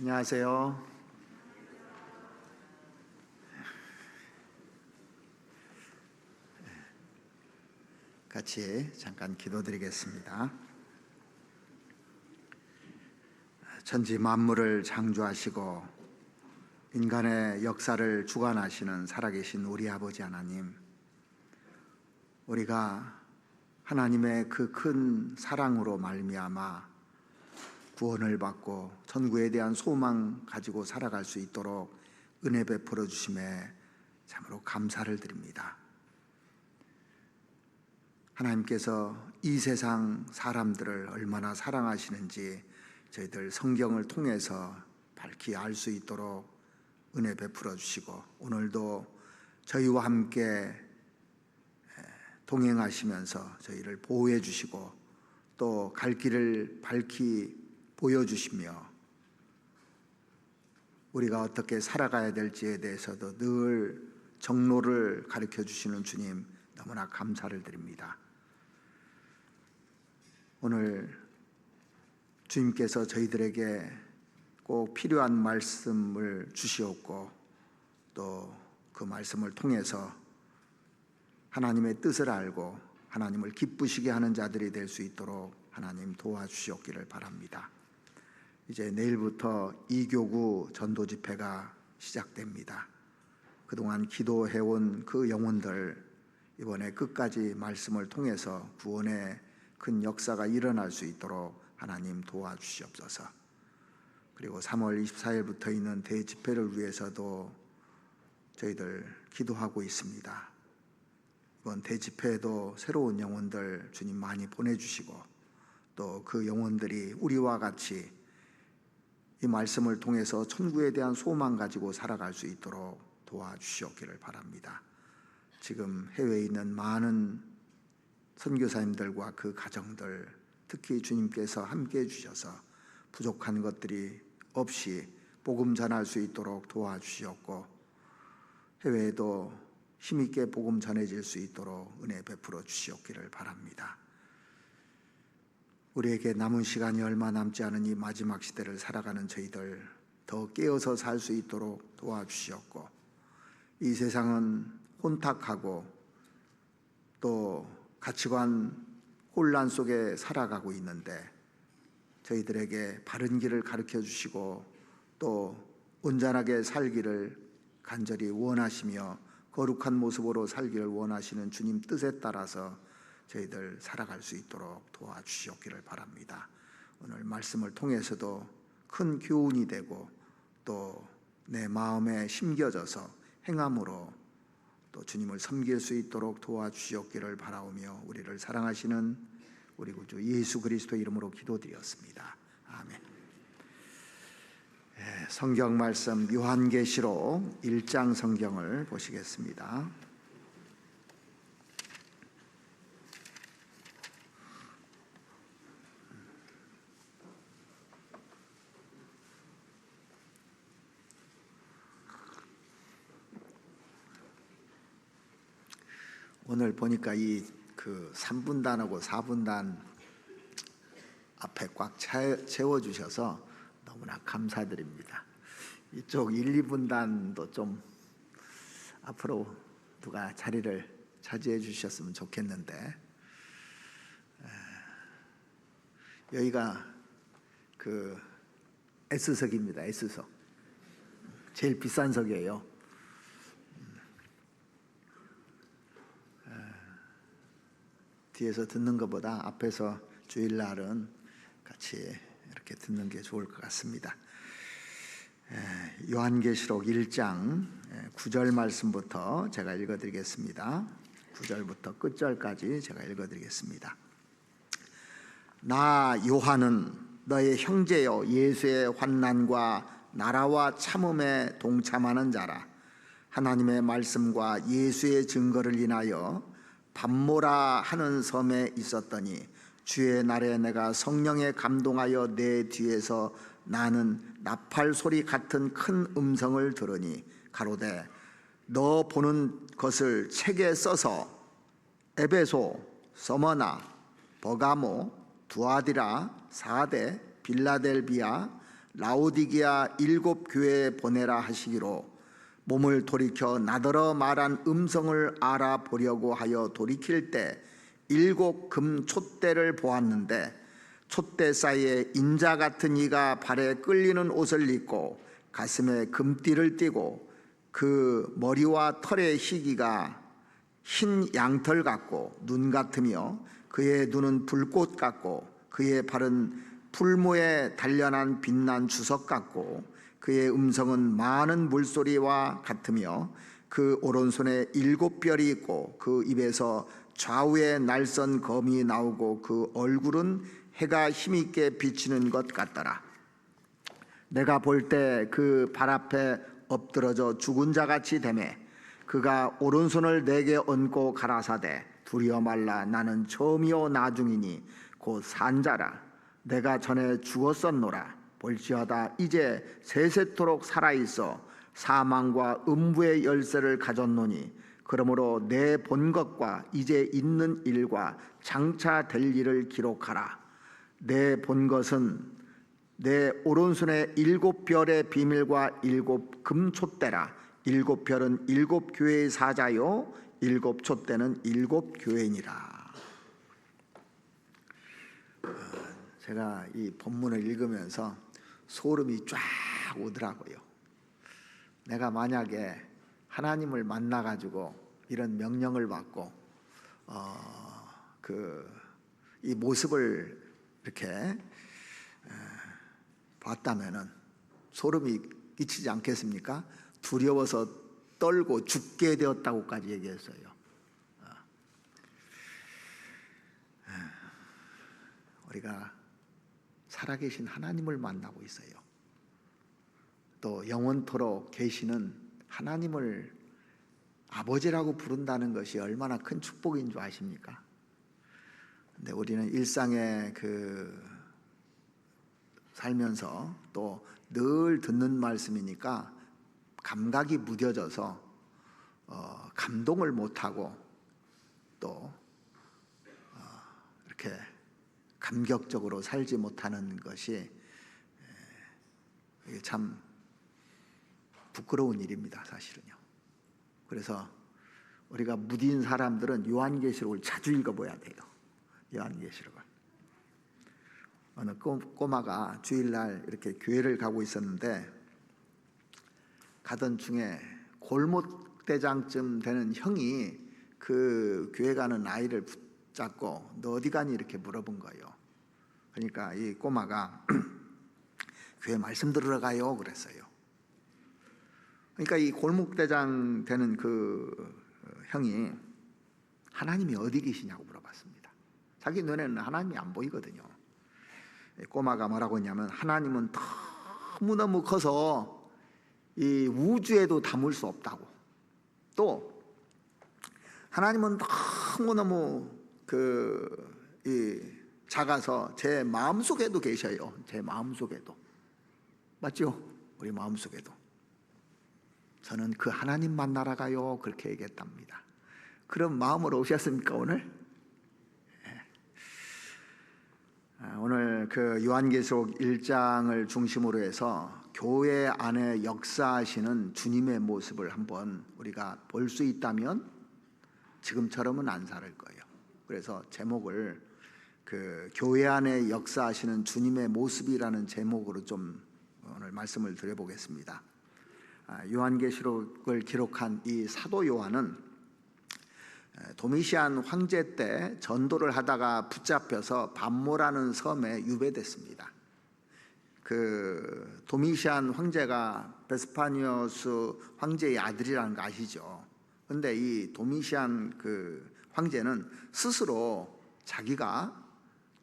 안녕하세요. 같이 잠깐 기도드리겠습니다. 천지 만물을 창조하시고 인간의 역사를 주관하시는 살아계신 우리 아버지 하나님, 우리가 하나님의 그 큰 사랑으로 말미암아 구원을 받고 천국에 대한 소망 가지고 살아갈 수 있도록 은혜 베풀어 주심에 참으로 감사를 드립니다. 하나님께서 이 세상 사람들을 얼마나 사랑하시는지 저희들 성경을 통해서 밝히 알 수 있도록 은혜 베풀어 주시고, 오늘도 저희와 함께 동행하시면서 저희를 보호해 주시고 또 갈 길을 밝히 보여주시며 우리가 어떻게 살아가야 될지에 대해서도 늘 정로를 가르쳐 주시는 주님, 너무나 감사를 드립니다. 오늘 주님께서 저희들에게 꼭 필요한 말씀을 주시옵고 또 그 말씀을 통해서 하나님의 뜻을 알고 하나님을 기쁘시게 하는 자들이 될 수 있도록 하나님 도와주시옵기를 바랍니다. 이제 내일부터 이교구 전도 집회가 시작됩니다. 그동안 기도해온 그 영혼들, 이번에 끝까지 말씀을 통해서 구원의 큰 역사가 일어날 수 있도록 하나님 도와주시옵소서. 그리고 3월 24일부터 있는 대집회를 위해서도 저희들 기도하고 있습니다. 이번 대집회에도 새로운 영혼들 주님 많이 보내주시고 또 그 영혼들이 우리와 같이 이 말씀을 통해서 천국에 대한 소망 가지고 살아갈 수 있도록 도와주시옵기를 바랍니다. 지금 해외에 있는 많은 선교사님들과 그 가정들, 특히 주님께서 함께해 주셔서 부족한 것들이 없이 복음 전할 수 있도록 도와주시옵고, 해외에도 힘있게 복음 전해질 수 있도록 은혜 베풀어 주시옵기를 바랍니다. 우리에게 남은 시간이 얼마 남지 않은 이 마지막 시대를 살아가는 저희들 더 깨어서 살 수 있도록 도와주시옵고, 이 세상은 혼탁하고 또 가치관 혼란 속에 살아가고 있는데 저희들에게 바른 길을 가르쳐 주시고 또 온전하게 살기를 간절히 원하시며 거룩한 모습으로 살기를 원하시는 주님 뜻에 따라서 저희들 살아갈 수 있도록 도와주시옵기를 바랍니다. 오늘 말씀을 통해서도 큰 교훈이 되고 또 내 마음에 심겨져서 행함으로 또 주님을 섬길 수 있도록 도와주시옵기를 바라오며 우리를 사랑하시는 우리 구주 예수 그리스도 이름으로 기도드렸습니다. 아멘. 성경 말씀 요한계시록 1장 성경을 보시겠습니다. 오늘 보니까 이 그 3분단하고 4분단 앞에 꽉 채워주셔서 너무나 감사드립니다. 이쪽 1, 2분단도 좀 앞으로 누가 자리를 차지해 주셨으면 좋겠는데, 여기가 그 S석입니다. S석 제일 비싼 석이에요. 뒤에서 듣는 것보다 앞에서 주일날은 같이 이렇게 듣는 게 좋을 것 같습니다. 요한계시록 1장 9절 말씀부터 제가 읽어드리겠습니다. 9절부터 끝절까지 제가 읽어드리겠습니다. 나 요한은 너의 형제여 예수의 환난과 나라와 참음에 동참하는 자라. 하나님의 말씀과 예수의 증거를 인하여 밤모라 하는 섬에 있었더니 주의 날에 내가 성령에 감동하여 내 뒤에서 나는 나팔 소리 같은 큰 음성을 들으니 가로되 너 보는 것을 책에 써서 에베소, 서머나, 버가모, 두아디라, 사데, 빌라델비아, 라오디게아 7교회에 보내라 하시기로 몸을 돌이켜 나더러 말한 음성을 알아보려고 하여 돌이킬 때 7 금 촛대를 보았는데 촛대 사이에 인자 같은 이가 발에 끌리는 옷을 입고 가슴에 금띠를 띠고 그 머리와 털의 희기가 흰 양털 같고 눈 같으며 그의 눈은 불꽃 같고 그의 발은 풀무에 단련한 빛난 주석 같고 그의 음성은 많은 물소리와 같으며 그 오른손에 7별이 있고 그 입에서 좌우에 날선 검이 나오고 그 얼굴은 해가 힘있게 비치는 것 같더라. 내가 볼 때 그 발 앞에 엎드러져 죽은 자같이 되매 그가 오른손을 내게 얹고 가라사대 두려워 말라. 나는 처음이요 나중이니 곧 산자라. 내가 전에 죽었었노라. 볼지어다 이제 세세토록 살아있어 사망과 음부의 열쇠를 가졌노니 그러므로 내 본 것과 이제 있는 일과 장차 될 일을 기록하라. 내 본 것은 내 오른손에 7별의 비밀과 7 금촛대라. 7별은 7교회의 사자요 7 촛대는 7 교회니라. 제가 이 본문을 읽으면서 소름이 쫙 오더라고요. 내가 만약에 하나님을 만나가지고 이런 명령을 받고 이 모습을 이렇게 봤다면은 소름이 끼치지 않겠습니까? 두려워서 떨고 죽게 되었다고까지 얘기했어요. 우리가 살아계신 하나님을 만나고 있어요. 또 영원토록 계시는 하나님을 아버지라고 부른다는 것이 얼마나 큰 축복인 줄 아십니까? 근데 우리는 일상에 살면서 또 늘 듣는 말씀이니까 감각이 무뎌져서 감동을 못하고 또 이렇게 감격적으로 살지 못하는 것이 참 부끄러운 일입니다, 사실은요. 그래서 우리가 무딘 사람들은 요한계시록을 자주 읽어봐야 돼요. 요한계시록을. 어느 꼬마가 주일날 이렇게 교회를 가고 있었는데 가던 중에 골목대장쯤 되는 형이 그 교회 가는 아이를 붙잡고 너 어디 가니 이렇게 물어본 거예요. 그러니까 이 꼬마가 교회 말씀 들으러 가요 그랬어요. 그러니까 이 골목대장 되는 그 형이 하나님이 어디 계시냐고 물어봤습니다. 자기 눈에는 하나님이 안 보이거든요. 꼬마가 뭐라고 했냐면 하나님은 너무너무 커서 이 우주에도 담을 수 없다고, 또 하나님은 너무너무 작아서 제 마음속에도 계셔요. 제 마음속에도. 맞죠? 우리 마음속에도. 저는 그 하나님 만나러 가요 그렇게 얘기했답니다. 그런 마음으로 오셨습니까 오늘? 오늘 그 요한계시록 1장을 중심으로 해서 교회 안에 역사하시는 주님의 모습을 한번 우리가 볼 수 있다면 지금처럼은 안 살 거예요. 그래서 제목을 그 교회 안에 역사하시는 주님의 모습이라는 제목으로 좀 오늘 말씀을 드려보겠습니다. 요한계시록을 기록한 이 사도 요한은 도미시안 황제 때 전도를 하다가 붙잡혀서 반모라는 섬에 유배됐습니다. 그 도미시안 황제가 베스파니어스 황제의 아들이라는 거 아시죠? 근데 이 도미시안 그 황제는 스스로 자기가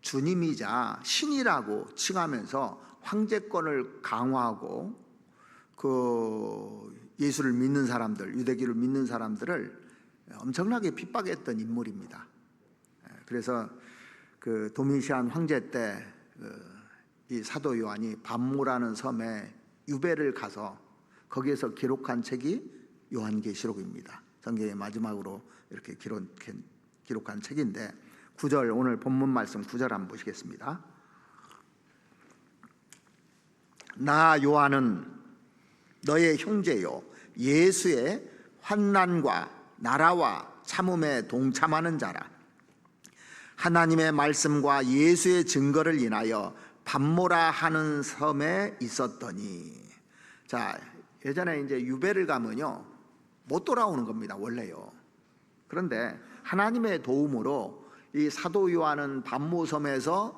주님이자 신이라고 칭하면서 황제권을 강화하고 그 예수를 믿는 사람들, 유대교를 믿는 사람들을 엄청나게 핍박했던 인물입니다. 그래서 그 도미시안 황제 때 이 사도 요한이 반모라는 섬에 유배를 가서 거기에서 기록한 책이 요한계시록입니다. 성경의 마지막으로 이렇게 기록한 책인데 9절, 오늘 본문 말씀 9절 한번 보시겠습니다. 나 요한은 너의 형제요 예수의 환난과 나라와 참음에 동참하는 자라. 하나님의 말씀과 예수의 증거를 인하여 밤모라 하는 섬에 있었더니. 자, 예전에 이제 유배를 가면요 못 돌아오는 겁니다, 원래요. 그런데 하나님의 도움으로 이 사도 요한은 밤모섬에서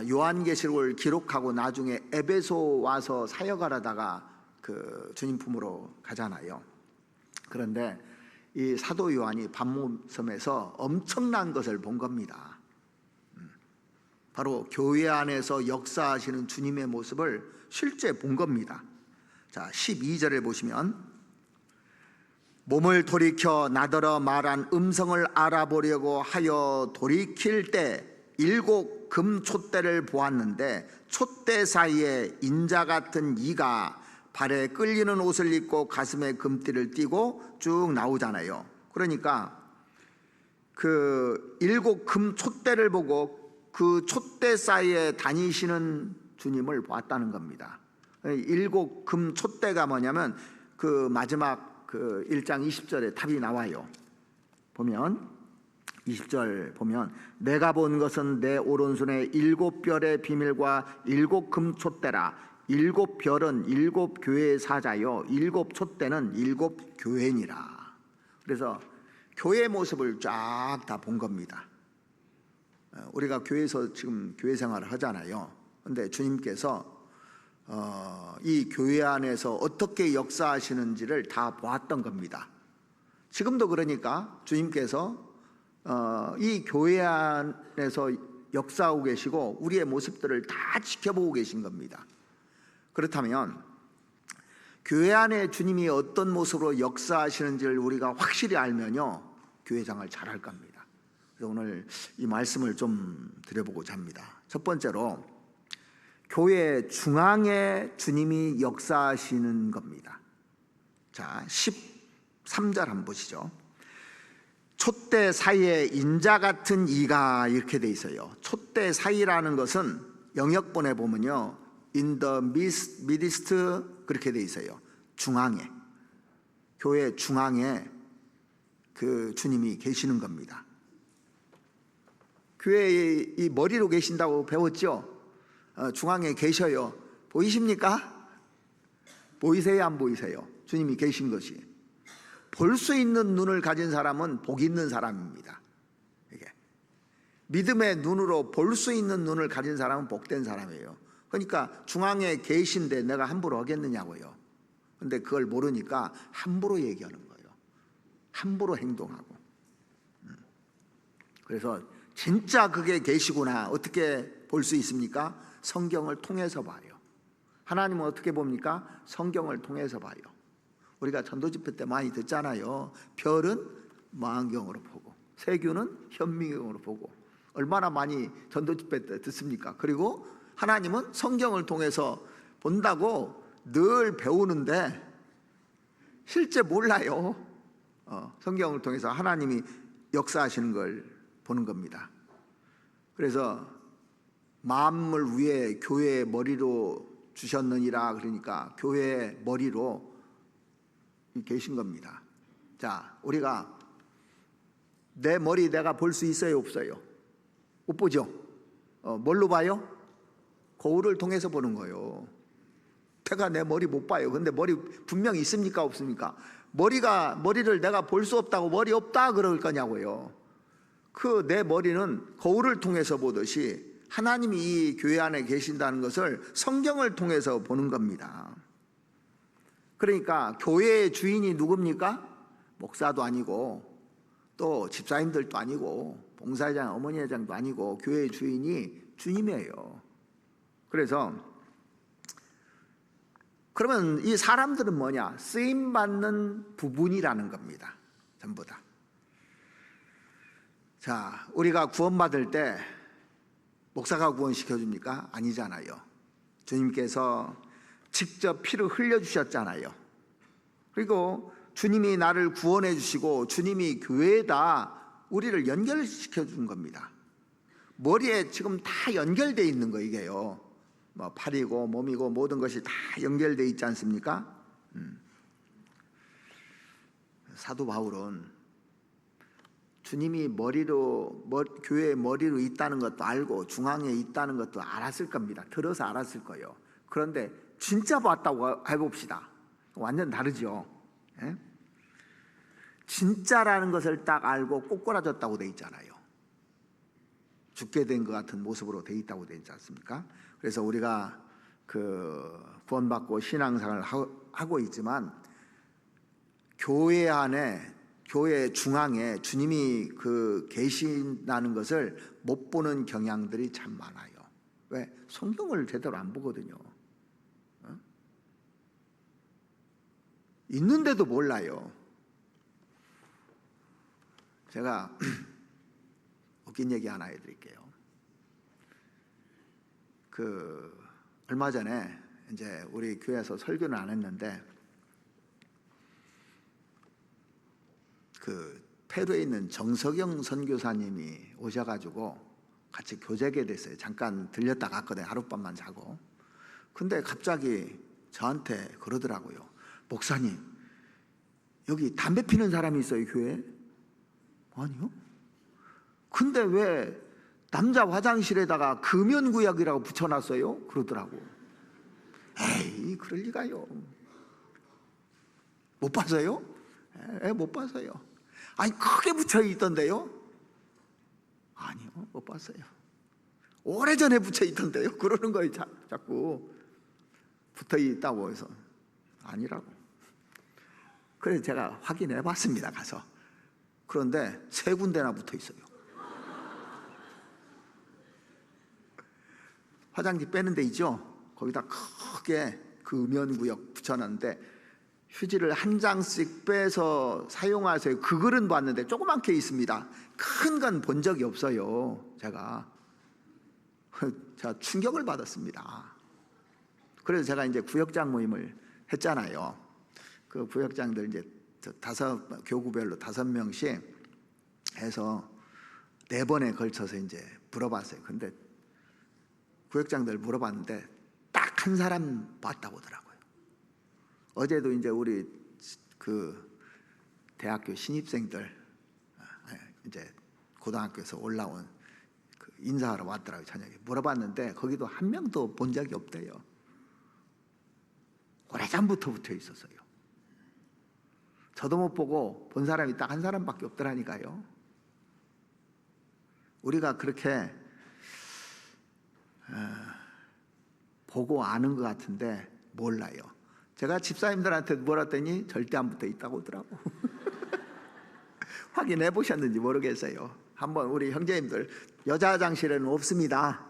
요한계시록을 기록하고 나중에 에베소 와서 사역하려다가 그 주님 품으로 가잖아요. 그런데 이 사도 요한이 밤모섬에서 엄청난 것을 본 겁니다. 바로 교회 안에서 역사하시는 주님의 모습을 실제 본 겁니다. 자, 12절을 보시면 몸을 돌이켜 나더러 말한 음성을 알아보려고 하여 돌이킬 때 7 금촛대를 보았는데 촛대 사이에 인자 같은 이가 발에 끌리는 옷을 입고 가슴에 금띠를 띠고 쭉 나오잖아요. 그러니까 그 7 금촛대를 보고 그 촛대 사이에 다니시는 주님을 보았다는 겁니다. 7 금촛대가 뭐냐면 그 마지막 그 1장 20절에 답이 나와요. 보면 20절 보면 내가 본 것은 내 오른손에 7별의 비밀과 7 금촛대라. 7별은 7 교회의 사자요 7 촛대는 7 교회니라. 그래서 교회 모습을 쫙 다 본 겁니다. 우리가 교회에서 지금 교회 생활을 하잖아요. 그런데 주님께서 이 교회 안에서 어떻게 역사하시는지를 다 보았던 겁니다. 지금도 그러니까 주님께서 이 교회 안에서 역사하고 계시고 우리의 모습들을 다 지켜보고 계신 겁니다. 그렇다면 교회 안에 주님이 어떤 모습으로 역사하시는지를 우리가 확실히 알면요 교회 생활 잘할 겁니다. 그래서 오늘 이 말씀을 좀 드려보고자 합니다. 첫 번째로 교회 중앙에 주님이 역사하시는 겁니다. 자, 13절 한번 보시죠. 촛대 사이에 인자 같은 이가 이렇게 돼 있어요. 촛대 사이라는 것은 영역본에 보면요 in the midst 그렇게 돼 있어요. 중앙에, 교회 중앙에 그 주님이 계시는 겁니다. 교회의 이 머리로 계신다고 배웠죠? 중앙에 계셔요. 보이십니까? 보이세요? 안 보이세요? 주님이 계신 것이. 볼 수 있는 눈을 가진 사람은 복 있는 사람입니다. 이게 믿음의 눈으로 볼 수 있는 눈을 가진 사람은 복된 사람이에요. 그러니까 중앙에 계신데 내가 함부로 하겠느냐고요. 근데 그걸 모르니까 함부로 얘기하는 거예요. 함부로 행동하고. 그래서 진짜 그게 계시구나 어떻게 볼 수 있습니까? 성경을 통해서 봐요. 하나님은 어떻게 봅니까? 성경을 통해서 봐요. 우리가 전도집회 때 많이 듣잖아요. 별은 망원경으로 보고 세균은 현미경으로 보고. 얼마나 많이 전도집회 때 듣습니까? 그리고 하나님은 성경을 통해서 본다고 늘 배우는데 실제 몰라요. 성경을 통해서 하나님이 역사하시는 걸 보는 겁니다. 그래서 만물 위에 교회의 머리로 주셨느니라. 그러니까 교회의 머리로 계신 겁니다. 자, 우리가 내 머리 내가 볼 수 있어요, 없어요? 못 보죠? 뭘로 봐요? 거울을 통해서 보는 거예요. 제가 내 머리 못 봐요. 근데 머리 분명히 있습니까, 없습니까? 머리를 내가 볼 수 없다고 머리 없다 그럴 거냐고요. 그 내 머리는 거울을 통해서 보듯이 하나님이 이 교회 안에 계신다는 것을 성경을 통해서 보는 겁니다. 그러니까 교회의 주인이 누굽니까? 목사도 아니고 또 집사님들도 아니고 봉사회장, 어머니회장도 아니고 교회의 주인이 주님이에요. 그래서 그러면 이 사람들은 뭐냐? 쓰임받는 부분이라는 겁니다. 전부 다. 자, 우리가 구원받을 때 목사가 구원시켜줍니까? 아니잖아요. 주님께서 직접 피를 흘려주셨잖아요. 그리고 주님이 나를 구원해 주시고 주님이 교회에다 우리를 연결시켜 준 겁니다. 머리에 지금 다 연결되어 있는 거 이게요. 뭐 팔이고 몸이고 모든 것이 다 연결되어 있지 않습니까? 사도 바울은 주님이 교회의 머리로 있다는 것도 알고 중앙에 있다는 것도 알았을 겁니다. 들어서 알았을 거예요. 그런데 진짜 봤다고 해봅시다. 완전 다르죠. 예? 진짜라는 것을 딱 알고 꼬꾸라졌다고 돼 있잖아요. 죽게 된 것 같은 모습으로 돼 있다고 돼 있지 않습니까? 그래서 우리가 구원받고 신앙생활을 하고 있지만 교회 안에, 교회 중앙에 주님이 계신다는 것을 못 보는 경향들이 참 많아요. 왜? 성경을 제대로 안 보거든요. 있는데도 몰라요. 제가 웃긴 얘기 하나 해드릴게요. 얼마 전에 이제 우리 교회에서 설교는 안 했는데 페루에 있는 정석영 선교사님이 오셔가지고 같이 교제하게 됐어요. 잠깐 들렸다 갔거든요. 하룻밤만 자고. 근데 갑자기 저한테 그러더라고요. 목사님, 여기 담배 피는 사람이 있어요, 교회에? 아니요. 근데 왜 남자 화장실에다가 금연구역이라고 붙여놨어요? 그러더라고. 에이, 그럴 리가요. 못 봐서요? 못 봐서요. 아니, 크게 붙여 있던데요? 아니요, 못 봤어요. 오래전에 붙여 있던데요? 그러는 거예요. 자꾸 붙어 있다고 해서. 아니라고. 그래서 제가 확인해 봤습니다, 가서. 그런데 3군데나 붙어 있어요. 화장지 빼는 데 있죠? 거기다 크게 금연구역 붙여놨는데 휴지를 한 장씩 빼서 사용하세요. 그글은 봤는데 조그맣게 있습니다. 큰 건 본 적이 없어요. 제가 충격을 받았습니다. 그래서 제가 이제 구역장 모임을 했잖아요. 그 구역장들 이제 교구별로 5명씩 해서 4번에 걸쳐서 이제 물어봤어요. 근데 구역장들 물어봤는데 딱 한 사람 봤다고 하더라고요. 어제도 이제 우리 대학교 신입생들 이제 고등학교에서 올라온 인사하러 왔더라고요. 저녁에 물어봤는데 거기도 한 명도 본 적이 없대요. 오래전부터 붙어 있었어요. 저도 못 보고 본 사람이 딱 한 사람밖에 없더라니까요. 우리가 그렇게 보고 아는 것 같은데 몰라요. 제가 집사님들한테 물었더니 절대 안 붙어 있다고 하더라고. 확인해 보셨는지 모르겠어요. 한번 우리 형제님들, 여자 화장실에는 없습니다.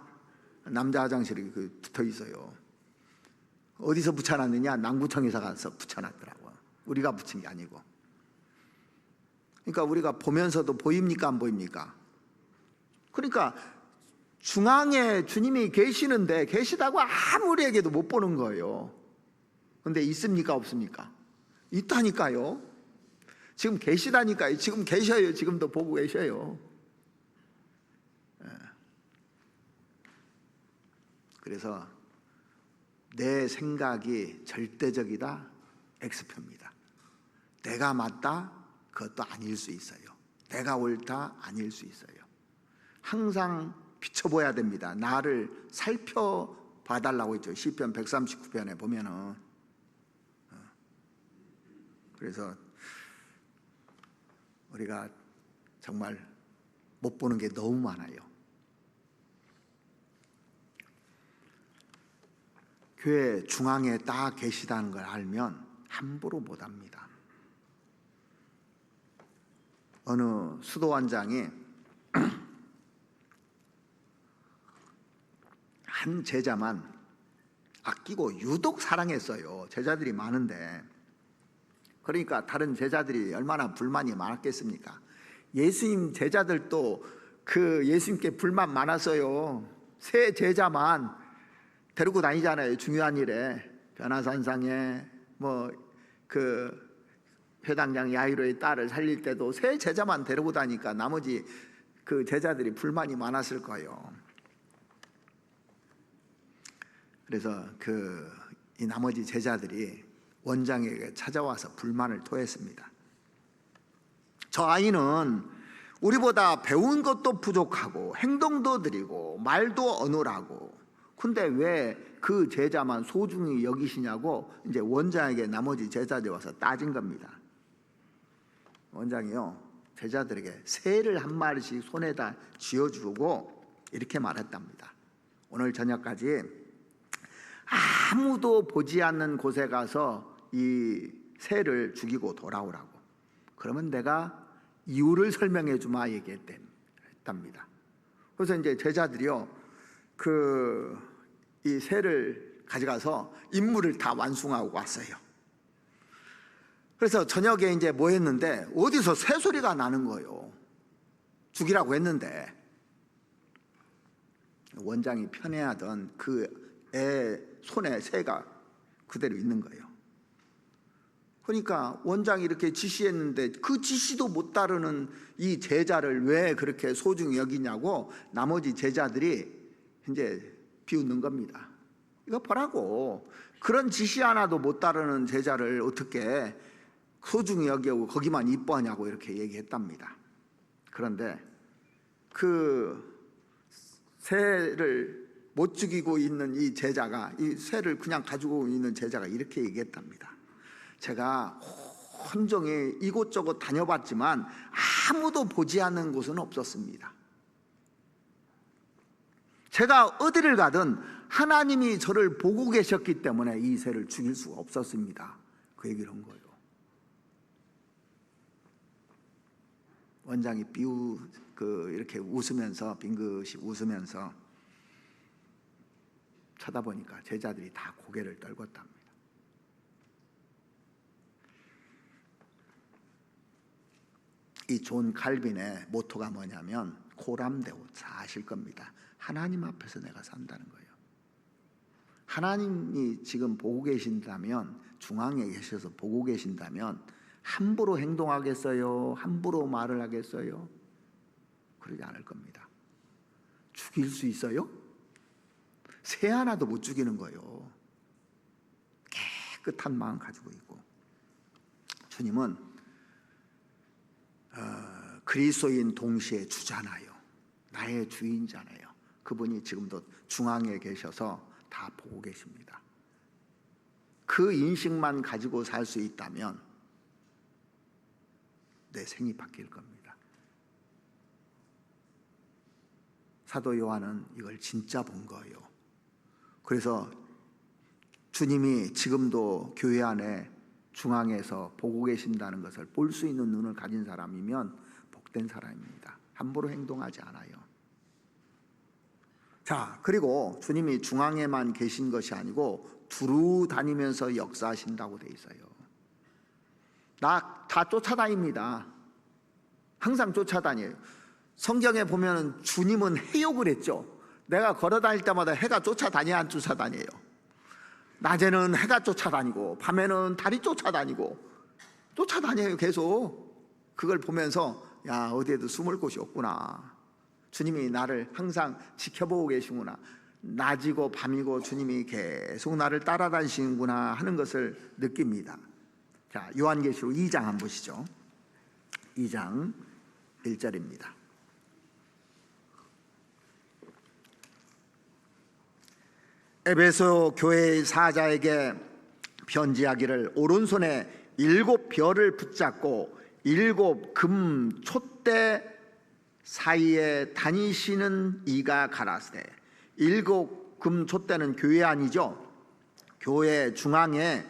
남자 화장실이 붙어 있어요. 어디서 붙여놨느냐? 남구청에서 가서 붙여놨더라고요. 우리가 붙인 게 아니고. 그러니까 우리가 보면서도 보입니까? 안 보입니까? 그러니까 중앙에 주님이 계시다고 아무리에게도 못 보는 거예요. 근데 있습니까? 없습니까? 있다니까요. 지금 계시다니까요. 지금 계셔요. 지금도 보고 계셔요. 그래서 내 생각이 절대적이다, X표입니다. 내가 맞다, 그것도 아닐 수 있어요. 내가 옳다, 아닐 수 있어요. 항상 비춰봐야 됩니다. 나를 살펴봐달라고 했죠. 시편 139편에 보면은. 그래서 우리가 정말 못 보는 게 너무 많아요. 교회 중앙에 딱 계시다는 걸 알면 함부로 못 합니다. 어느 수도원장이 한 제자만 아끼고 유독 사랑했어요. 제자들이 많은데. 그러니까 다른 제자들이 얼마나 불만이 많았겠습니까? 예수님 제자들도 예수님께 불만 많았어요. 세 제자만 데리고 다니잖아요. 중요한 일에. 변화산상에 회당장 야이로의 딸을 살릴 때도 세 제자만 데리고 다니까 나머지 제자들이 불만이 많았을 거예요. 그래서 이 나머지 제자들이 원장에게 찾아와서 불만을 토했습니다. 저 아이는 우리보다 배운 것도 부족하고 행동도 느리고 말도 어눌하고, 근데 왜 그 제자만 소중히 여기시냐고 이제 원장에게 나머지 제자들이 와서 따진 겁니다. 원장이요, 제자들에게 새를 한 마리씩 손에다 쥐어주고 이렇게 말했답니다. 오늘 저녁까지 아무도 보지 않는 곳에 가서 이 새를 죽이고 돌아오라고. 그러면 내가 이유를 설명해 주마 얘기했답니다. 그래서 이제 제자들이요, 이 새를 가져가서 임무를 다 완수하고 왔어요. 그래서 저녁에 이제 뭐 했는데 어디서 새 소리가 나는 거예요. 죽이라고 했는데 원장이 편애하던 그 애 손에 새가 그대로 있는 거예요. 그러니까 원장이 이렇게 지시했는데 그 지시도 못 따르는 이 제자를 왜 그렇게 소중히 여기냐고 나머지 제자들이 이제 비웃는 겁니다. 이거 보라고, 그런 지시 하나도 못 따르는 제자를 어떻게 소중히 여기고 거기만 이뻐하냐고 이렇게 얘기했답니다. 그런데 그 새를 못 죽이고 있는 이 제자가, 이 새를 그냥 가지고 있는 제자가 이렇게 얘기했답니다. 제가 온종일 이곳저곳 다녀봤지만 아무도 보지 않는 곳은 없었습니다. 제가 어디를 가든 하나님이 저를 보고 계셨기 때문에 이 새를 죽일 수가 없었습니다. 그 얘기를 한 거예요. 원장이 이렇게 웃으면서, 빙긋이 웃으면서 쳐다보니까 제자들이 다 고개를 떨궜답니다. 이 존 칼빈의 모토가 뭐냐면 코람데오, 다 아실 겁니다. 하나님 앞에서 내가 산다는 거예요. 하나님이 지금 보고 계신다면, 중앙에 계셔서 보고 계신다면 함부로 행동하겠어요? 함부로 말을 하겠어요? 그러지 않을 겁니다. 죽일 수 있어요? 새 하나도 못 죽이는 거예요. 깨끗한 마음 가지고 있고. 주님은 그리스도인 동시에 주잖아요. 나의 주인잖아요. 그분이 지금도 중앙에 계셔서 다 보고 계십니다. 그 인식만 가지고 살 수 있다면 내 생이 바뀔 겁니다. 사도 요한은 이걸 진짜 본 거예요. 그래서 주님이 지금도 교회 안에 중앙에서 보고 계신다는 것을 볼 수 있는 눈을 가진 사람이면 복된 사람입니다. 함부로 행동하지 않아요. 자, 그리고 주님이 중앙에만 계신 것이 아니고 두루 다니면서 역사하신다고 돼 있어요. 다 쫓아다닙니다. 항상 쫓아다녀요. 성경에 보면 주님은 해욕을 했죠. 내가 걸어다닐 때마다 해가 쫓아다녀야 안 쫓아다녀요? 낮에는 해가 쫓아다니고 밤에는 달이 쫓아다니고 쫓아다녀요. 계속. 그걸 보면서 야, 어디에도 숨을 곳이 없구나. 주님이 나를 항상 지켜보고 계시구나. 낮이고 밤이고 주님이 계속 나를 따라다니시는구나 하는 것을 느낍니다. 자, 요한계시록 2장 한번 보시죠. 2장 1절입니다. 에베소 교회의 사자에게 편지하기를 오른손에 7 별을 붙잡고 7 금 촛대 사이에 다니시는 이가 가라사대. 7 금 촛대는 교회 아니죠. 교회 중앙에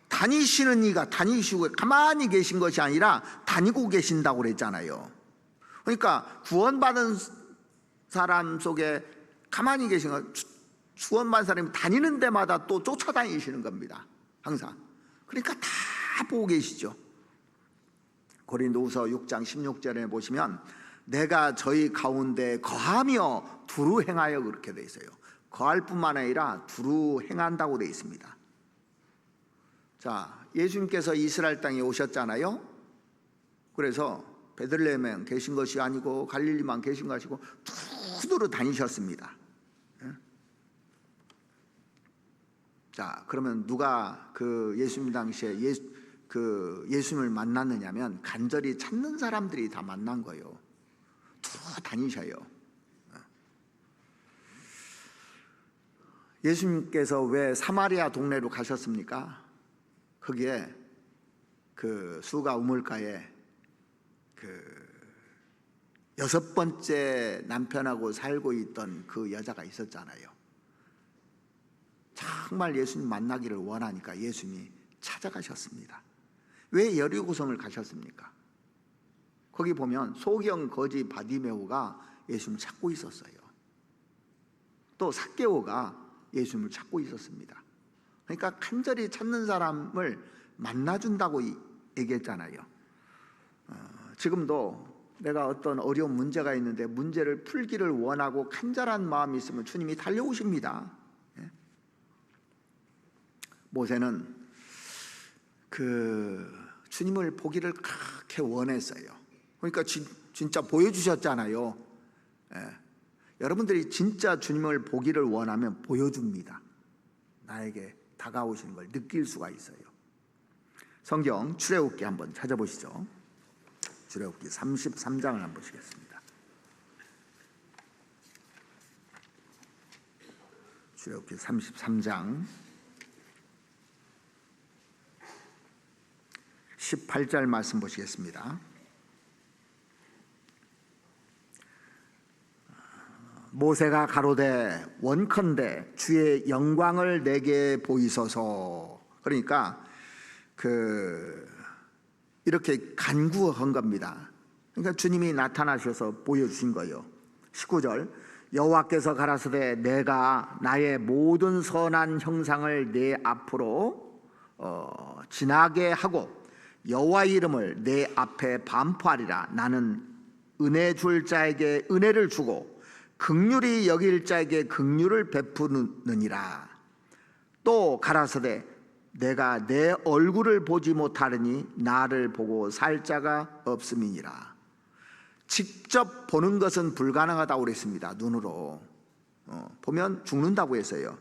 다니시는 이가, 다니시고 가만히 계신 것이 아니라 다니고 계신다고 그랬잖아요. 그러니까 구원받은 사람 속에 가만히 계신 거, 구원받은 사람이 다니는 데마다 또 쫓아다니시는 겁니다. 항상. 그러니까 다 보고 계시죠. 고린도후서 6장 16절에 보시면 내가 저희 가운데 거하며 두루 행하여 그렇게 돼 있어요. 거할 뿐만 아니라 두루 행한다고 돼 있습니다. 자, 예수님께서 이스라엘 땅에 오셨잖아요. 그래서 베들레헴에 계신 것이 아니고 갈릴리만 계신 것이고 두루두루 다니셨습니다. 자, 그러면 누가 그 예수님 당시에 예수님을 만났느냐면 간절히 찾는 사람들이 다 만난 거예요. 다니셔요. 예수님께서 왜 사마리아 동네로 가셨습니까? 거기에 그 수가 우물가에 그 6번째 남편하고 살고 있던 그 여자가 있었잖아요. 정말 예수님 만나기를 원하니까 예수님이 찾아가셨습니다. 왜 여리고성을 가셨습니까? 거기 보면 소경 거지 바디메오가 예수님을 찾고 있었어요. 또 삭개오가 예수님을 찾고 있었습니다. 그러니까 간절히 찾는 사람을 만나준다고 얘기했잖아요. 지금도 내가 어떤 어려운 문제가 있는데 문제를 풀기를 원하고 간절한 마음이 있으면 주님이 달려오십니다. 모세는 그 주님을 보기를 그렇게 원했어요. 그러니까 진짜 보여주셨잖아요. 여러분들이 진짜 주님을 보기를 원하면 보여줍니다. 나에게 다가오시는 걸 느낄 수가 있어요. 성경 출애굽기 한번 찾아보시죠. 출애굽기 33장을 한번 보시겠습니다. 출애굽기 33장 18절 말씀 보시겠습니다. 모세가 가로되 원컨대 주의 영광을 내게 보이소서. 그러니까 이렇게 간구한 겁니다. 그러니까 주님이 나타나셔서 보여주신 거예요. 19절 여호와께서 가라사대 내가 나의 모든 선한 형상을 내 앞으로 지나게 하고 여호와 이름을 내 앞에 반포하리라. 나는 은혜 줄 자에게 은혜를 주고 긍휼히 여길 자에게 긍휼을 베푸느니라. 또 가라사대 내가 내 얼굴을 보지 못하리니 나를 보고 살 자가 없음이니라. 직접 보는 것은 불가능하다고 그랬습니다. 눈으로 보면 죽는다고 했어요.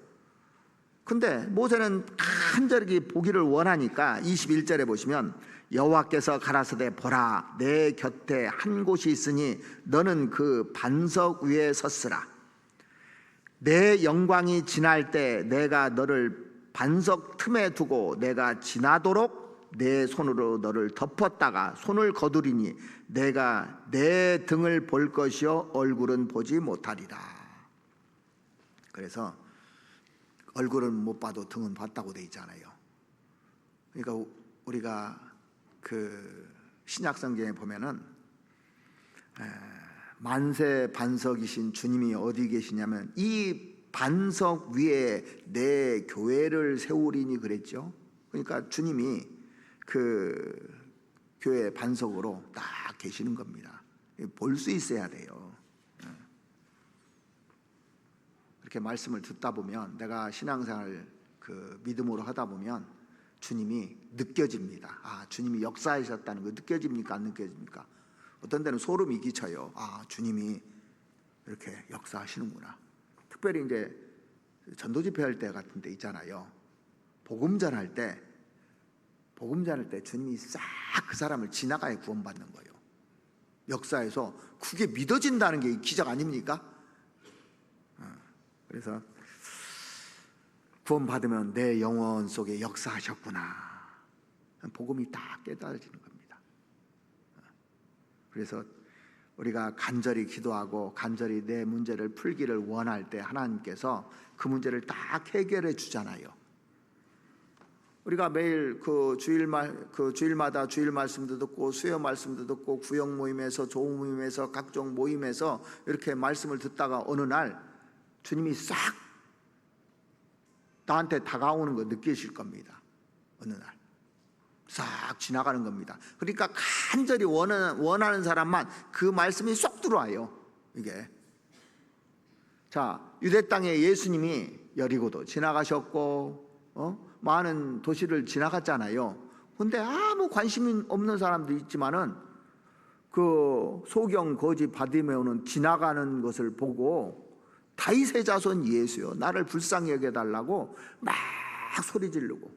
근데 모세는 간절히 보기를 원하니까 21절에 보시면 여호와께서 가라사대 보라 내 곁에 한 곳이 있으니 너는 그 반석 위에 섰으라. 내 영광이 지날 때 내가 너를 반석 틈에 두고 내가 지나도록 내 손으로 너를 덮었다가 손을 거두리니 내가 내 등을 볼 것이요 얼굴은 보지 못하리라. 그래서 얼굴은 못 봐도 등은 봤다고 돼 있잖아요. 그러니까 우리가 그 신약 성경에 보면은 만세 반석이신 주님이 어디 계시냐면 이 반석 위에 내 교회를 세우리니 그랬죠. 그러니까 주님이 그 교회 반석으로 딱 계시는 겁니다. 볼 수 있어야 돼요. 이렇게 말씀을 듣다 보면 내가 신앙생활 그 믿음으로 하다 보면 주님이 느껴집니다. 아, 주님이 역사하셨다는 거 느껴집니까? 안 느껴집니까? 어떤 데는 소름이 끼쳐요. 아, 주님이 이렇게 역사하시는구나. 특별히 이제 전도 집회할 때 같은 데 있잖아요. 복음 전할 때 주님이 싹 그 사람을 지나가야 구원받는 거예요. 역사에서 그게 믿어진다는 게 기적 아닙니까? 그래서 구원받으면 내 영혼 속에 역사하셨구나. 복음이 다 깨달아지는 겁니다. 그래서 우리가 간절히 기도하고 간절히 내 문제를 풀기를 원할 때 하나님께서 그 문제를 딱 해결해 주잖아요. 우리가 매일 그 주일마다 주일 말씀도 듣고 수요 말씀도 듣고 구역 모임에서 조우 모임에서 각종 모임에서 이렇게 말씀을 듣다가 어느 날 주님이 싹 나한테 다가오는 거 느끼실 겁니다. 어느 날 싹 지나가는 겁니다. 그러니까 간절히 원하는 사람만 그 말씀이 쏙 들어와요. 이게 자, 유대 땅에 예수님이 여리고도 지나가셨고 많은 도시를 지나갔잖아요. 근데 아무 관심이 없는 사람도 있지만은 그 소경 거지 바디메오는 지나가는 것을 보고 다윗의 자손 예수여 나를 불쌍히 여겨달라고 막 소리 지르고,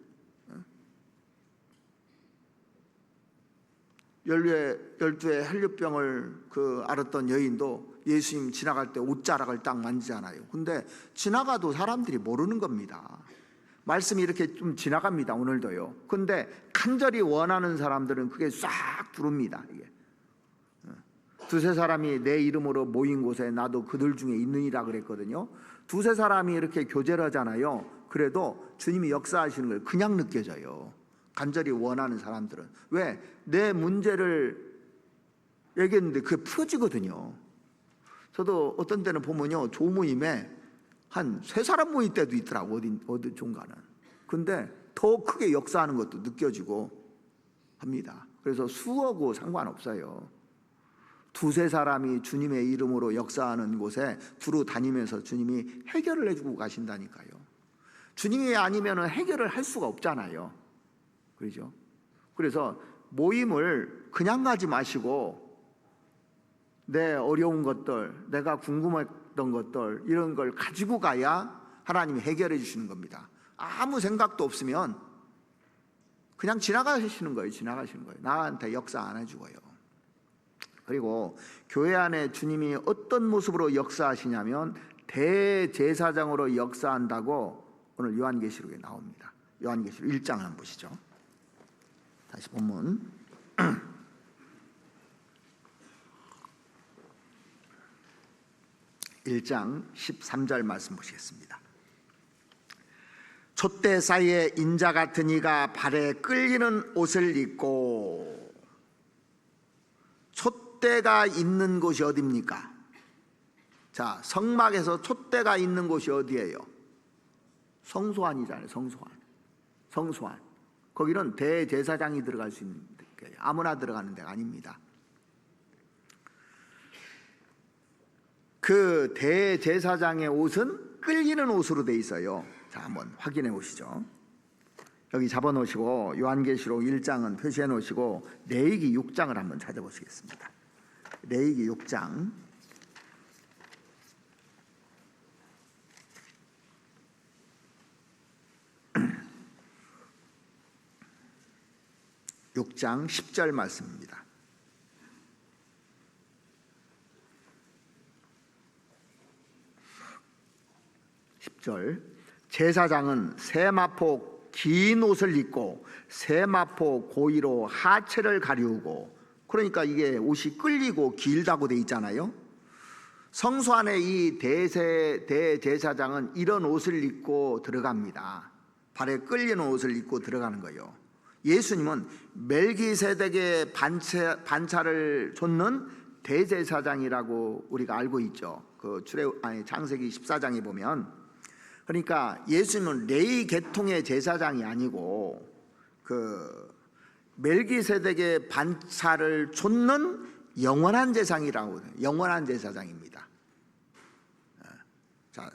열두의 헬류병을 앓았던 여인도 예수님 지나갈 때 옷자락을 딱 만지잖아요. 근데 지나가도 사람들이 모르는 겁니다. 말씀이 이렇게 좀 지나갑니다, 오늘도요. 근데 간절히 원하는 사람들은 그게 싹 들어옵니다. 이게 두세 사람이 내 이름으로 모인 곳에 나도 그들 중에 있느니라 그랬거든요. 두세 사람이 이렇게 교제를 하잖아요. 그래도 주님이 역사하시는 걸 그냥 느껴져요. 간절히 원하는 사람들은. 왜? 내 문제를 얘기했는데 그게 풀어지거든요. 저도 어떤 때는 보면요, 조모임에 한 세 사람 모일 때도 있더라고, 어디 종가는. 근데 더 크게 역사하는 것도 느껴지고 합니다. 그래서 수하고 상관없어요. 두세 사람이 주님의 이름으로 역사하는 곳에 두루 다니면서 주님이 해결을 해주고 가신다니까요. 주님이 아니면 해결을 할 수가 없잖아요. 그렇죠? 그래서 모임을 그냥 가지 마시고 내 어려운 것들, 내가 궁금했던 것들, 이런 걸 가지고 가야 하나님이 해결해 주시는 겁니다. 아무 생각도 없으면 그냥 지나가시는 거예요. 지나가시는 거예요. 나한테 역사 안 해주고요. 그리고 교회 안에 주님이 어떤 모습으로 역사하시냐면 대제사장으로 역사한다고 오늘 요한계시록에 나옵니다. 요한계시록 1장 한번 보시죠. 다시 본문 1장 13절 말씀 보시겠습니다. 촛대 사이에 인자 같은 이가 발에 끌리는 옷을 입고, 촛대가 있는 곳이 어디입니까? 자, 성막에서 촛대가 있는 곳이 어디예요? 성소안이잖아요. 성소안. 거기는 대제사장이 들어갈 수 있는 데예요. 아무나 들어가는 데가 아닙니다. 그 대제사장의 옷은 끌리는 옷으로 돼 있어요. 자, 한번 확인해 보시죠. 여기 잡아 놓으시고 요한계시록 1장은 표시해 놓으시고 레위기 6장을 한번 찾아보시겠습니다. 레위기 6장 6장 10절 말씀입니다. 10절 제사장은 세마포 긴 옷을 입고 세마포 고이로 하체를 가리우고, 그러니까 이게 옷이 끌리고 길다고 돼 있잖아요. 성소 안에 이 대제사장은 이런 옷을 입고 들어갑니다. 발에 끌리는 옷을 입고 들어가는 거예요. 예수님은 멜기세덱의 반차를 좇는 대제사장이라고 우리가 알고 있죠. 창세기 14장에 보면. 그러니까 예수님은 레위 계통의 제사장이 아니고 멜기세덱의 반차를 좇는 영원한 제사장이라고, 영원한 제사장입니다. 자,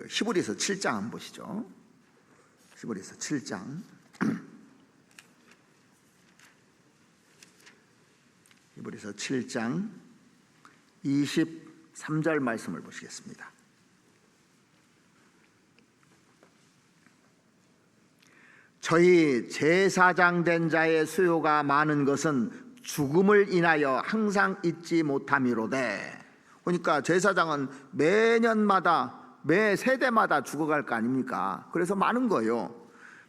히브리서 7장 한번 보시죠. 히브리서 7장 히브리서 7장 23절 말씀을 보시겠습니다. 저희 제사장 된 자의 수요가 많은 것은 죽음을 인하여 항상 잊지 못함이로되. 그러니까 제사장은 매년마다 매 세대마다 죽어갈 거 아닙니까? 그래서 많은 거예요.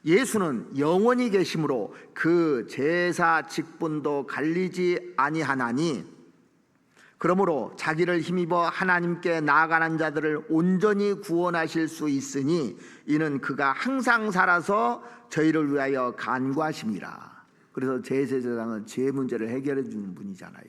예수는 영원히 계심으로 그 제사 직분도 갈리지 아니하나니, 그러므로 자기를 힘입어 하나님께 나아가는 자들을 온전히 구원하실 수 있으니 이는 그가 항상 살아서 저희를 위하여 간구하심이라. 그래서 제사장은 죄 문제를 해결해 주는 분이잖아요.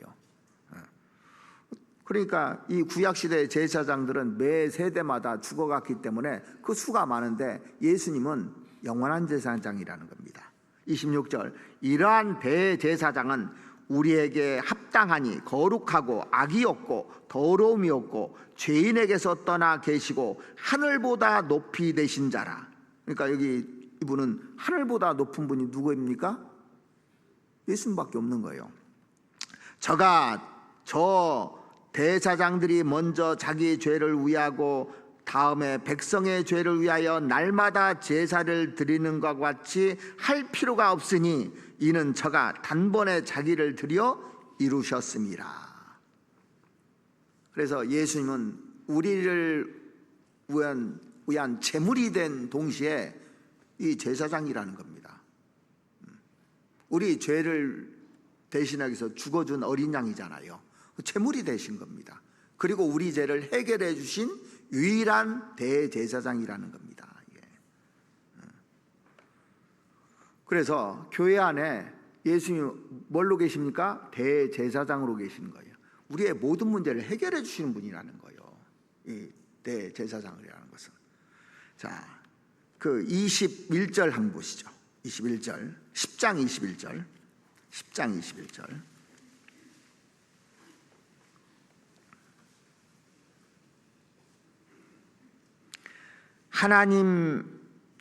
그러니까 이 구약시대의 제사장들은 매 세대마다 죽어갔기 때문에 그 수가 많은데 예수님은 영원한 제사장이라는 겁니다. 26절 이러한 대제사장은 우리에게 합당하니 거룩하고 악이 없고 더러움이 없고 죄인에게서 떠나 계시고 하늘보다 높이 되신 자라. 그러니까 여기 이분은 하늘보다 높은 분이 누구입니까? 예수님밖에 없는 거예요. 저 대제사장들이 먼저 자기 죄를 위하고 다음에 백성의 죄를 위하여 날마다 제사를 드리는 것과 같이 할 필요가 없으니 이는 저가 단번에 자기를 드려 이루셨습니다. 그래서 예수님은 우리를 위한 제물이 된 동시에 이 제사장이라는 겁니다. 우리 죄를 대신하기 위해서 죽어준 어린 양이잖아요. 제물이 되신 겁니다. 그리고 우리 죄를 해결해 주신 유일한 대제사장이라는 겁니다. 그래서 교회 안에 예수님 뭘로 계십니까? 대제사장으로 계시는 거예요. 우리의 모든 문제를 해결해 주시는 분이라는 거예요. 이 대제사장이라는 것은. 자, 그 21절 한번 보시죠. 21절, 10장 21절, 10장 21절.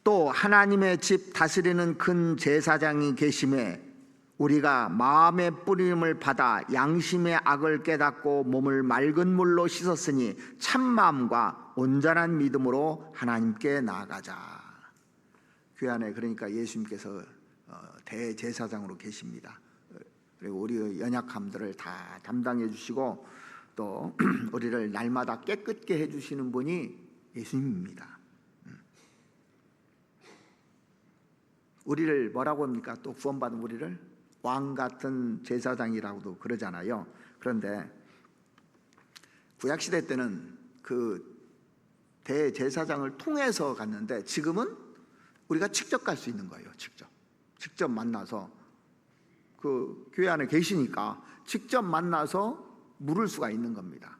또 하나님의 집 다스리는 큰 제사장이 계심에 우리가 마음의 뿌림을 받아 양심의 악을 깨닫고 몸을 맑은 물로 씻었으니 참 마음과 온전한 믿음으로 하나님께 나아가자. 교회 안에 그러니까 예수님께서 대제사장으로 계십니다. 그리고 우리의 연약함들을 다 담당해 주시고 또 우리를 날마다 깨끗게 해주시는 분이 예수님입니다. 우리를 뭐라고 합니까? 또 구원받은 우리를 왕 같은 제사장이라고도 그러잖아요. 그런데 구약시대 때는 그 대제사장을 통해서 갔는데 지금은 우리가 직접 갈 수 있는 거예요. 직접 만나서 그 교회 안에 계시니까 직접 만나서 물을 수가 있는 겁니다.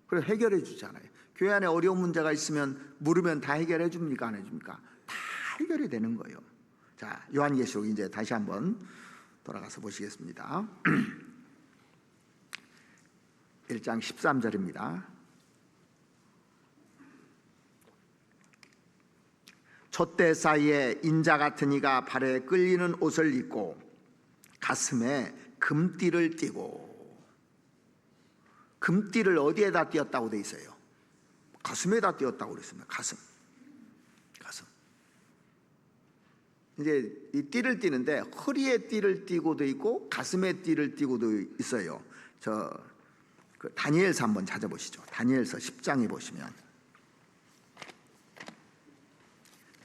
그래서 해결해 주잖아요. 교회 안에 어려운 문제가 있으면 물으면 다 해결해 줍니까? 안 해줍니까? 다 해결이 되는 거예요. 자, 요한계시록 이제 다시 한번 돌아가서 보시겠습니다. 1장 13절입니다. 촛대 사이에 인자 같은 이가 발에 끌리는 옷을 입고 가슴에 금띠를 띠고, 금띠를 어디에다 띄었다고 돼 있어요? 가슴에다 띄었다고 그랬습니다. 가슴. 이제 이 띠를 띠는데 허리에 띠를 띠고도 있고 가슴에 띠를 띠고도 있어요. 그 다니엘서 한번 찾아보시죠. 다니엘서 10장에 보시면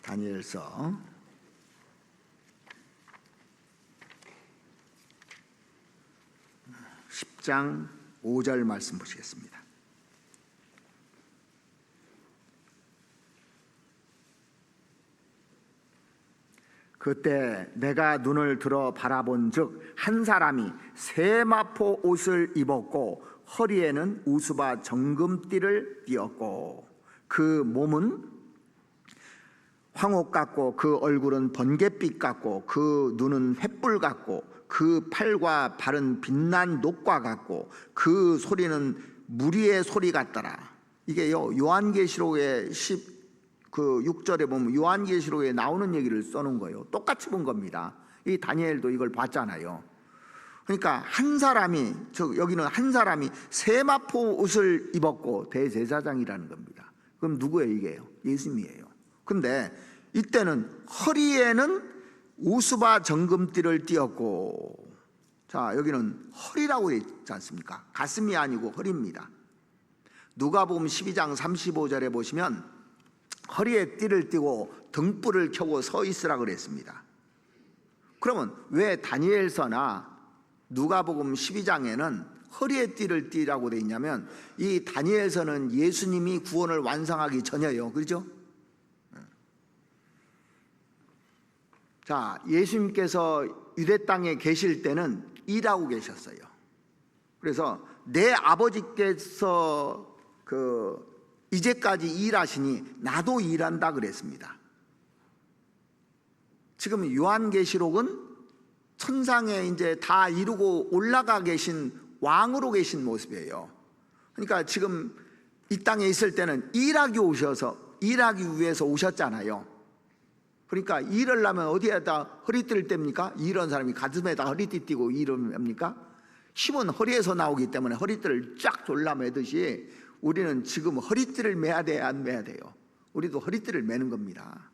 다니엘서 10장 5절 말씀 보시겠습니다. 그때 내가 눈을 들어 바라본즉 한 사람이 세마포 옷을 입었고 허리에는 우수바 정금띠를 띠었고 그 몸은 황옥 같고 그 얼굴은 번갯빛 같고 그 눈은 횃불 같고 그 팔과 발은 빛난 녹과 같고 그 소리는 무리의 소리 같더라. 이게요 요한계시록의 6절에 보면 요한계시록에 나오는 얘기를 써놓은 거예요. 똑같이 본 겁니다. 이 다니엘도 이걸 봤잖아요. 그러니까 한 사람이 여기는 한 사람이 세마포 옷을 입었고 대제사장이라는 겁니다. 그럼 누구예요 이게요? 예수님이에요. 근데 이때는 허리에는 우수바 정금띠를 띠었고, 자 여기는 허리라고 있지 않습니까? 가슴이 아니고 허리입니다. 누가복음 12장 35절에 보시면 허리에 띠를 띠고 등불을 켜고 서 있으라 그랬습니다. 그러면 왜 다니엘서나 누가복음 12장에는 허리에 띠를 띠라고 되어 있냐면 이 다니엘서는 예수님이 구원을 완성하기 전이에요. 그렇죠? 자, 예수님께서 유대 땅에 계실 때는 일하고 계셨어요. 그래서 내 아버지께서 이제까지 일하시니 나도 일한다 그랬습니다. 지금 요한계시록은 천상에 이제 다 이루고 올라가 계신 왕으로 계신 모습이에요. 그러니까 지금 이 땅에 있을 때는 일하기 위해서 오셨잖아요. 그러니까 일을 하면 어디에다 허리띠를 뗍니까? 이런 사람이 가슴에다 허리띠 띠고 일을 합니까? 힘은 허리에서 나오기 때문에 허리띠를 쫙 졸라매듯이 우리는 지금 허리띠를 매야 돼야 안 매야 돼요? 우리도 허리띠를 매는 겁니다.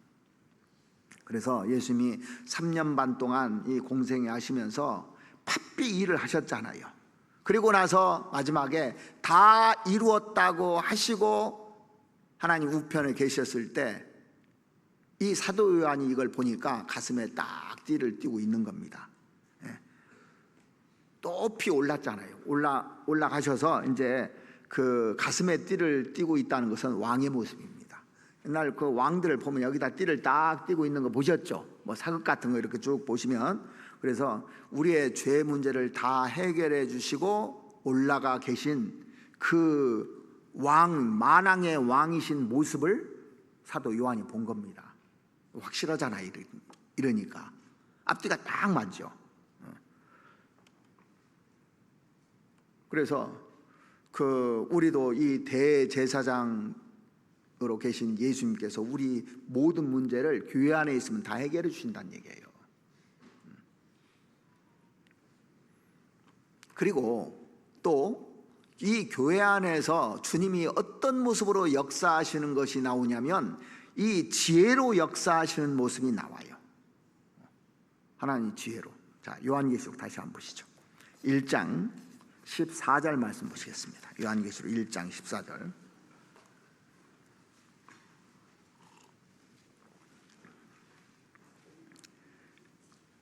그래서 예수님이 3년 반 동안 이 공생애 하시면서 바삐 일을 하셨잖아요. 그리고 나서 마지막에 다 이루었다고 하시고 하나님 우편에 계셨을 때 이 사도 요한이 이걸 보니까 가슴에 딱 띠를 띠고 있는 겁니다. 높이 올랐잖아요. 올라가셔서 이제 그 가슴에 띠를 띠고 있다는 것은 왕의 모습입니다. 옛날 그 왕들을 보면 여기다 띠를 딱 띠고 있는 거 보셨죠? 뭐 사극 같은 거 이렇게 쭉 보시면. 그래서 우리의 죄 문제를 다 해결해 주시고 올라가 계신 그 왕, 만왕의 왕이신 모습을 사도 요한이 본 겁니다. 확실하잖아, 이러니까 앞뒤가 딱 맞죠. 그래서 우리도 이 대제사장으로 계신 예수님께서 우리 모든 문제를 교회 안에 있으면 다 해결해 주신다는 얘기예요. 그리고 또 이 교회 안에서 주님이 어떤 모습으로 역사하시는 것이 나오냐면 이 지혜로 역사하시는 모습이 나와요. 하나님 지혜로. 자, 요한계시록 다시 한번 보시죠. 1장 14절 말씀 보시겠습니다. 요한계시록 1장 14절.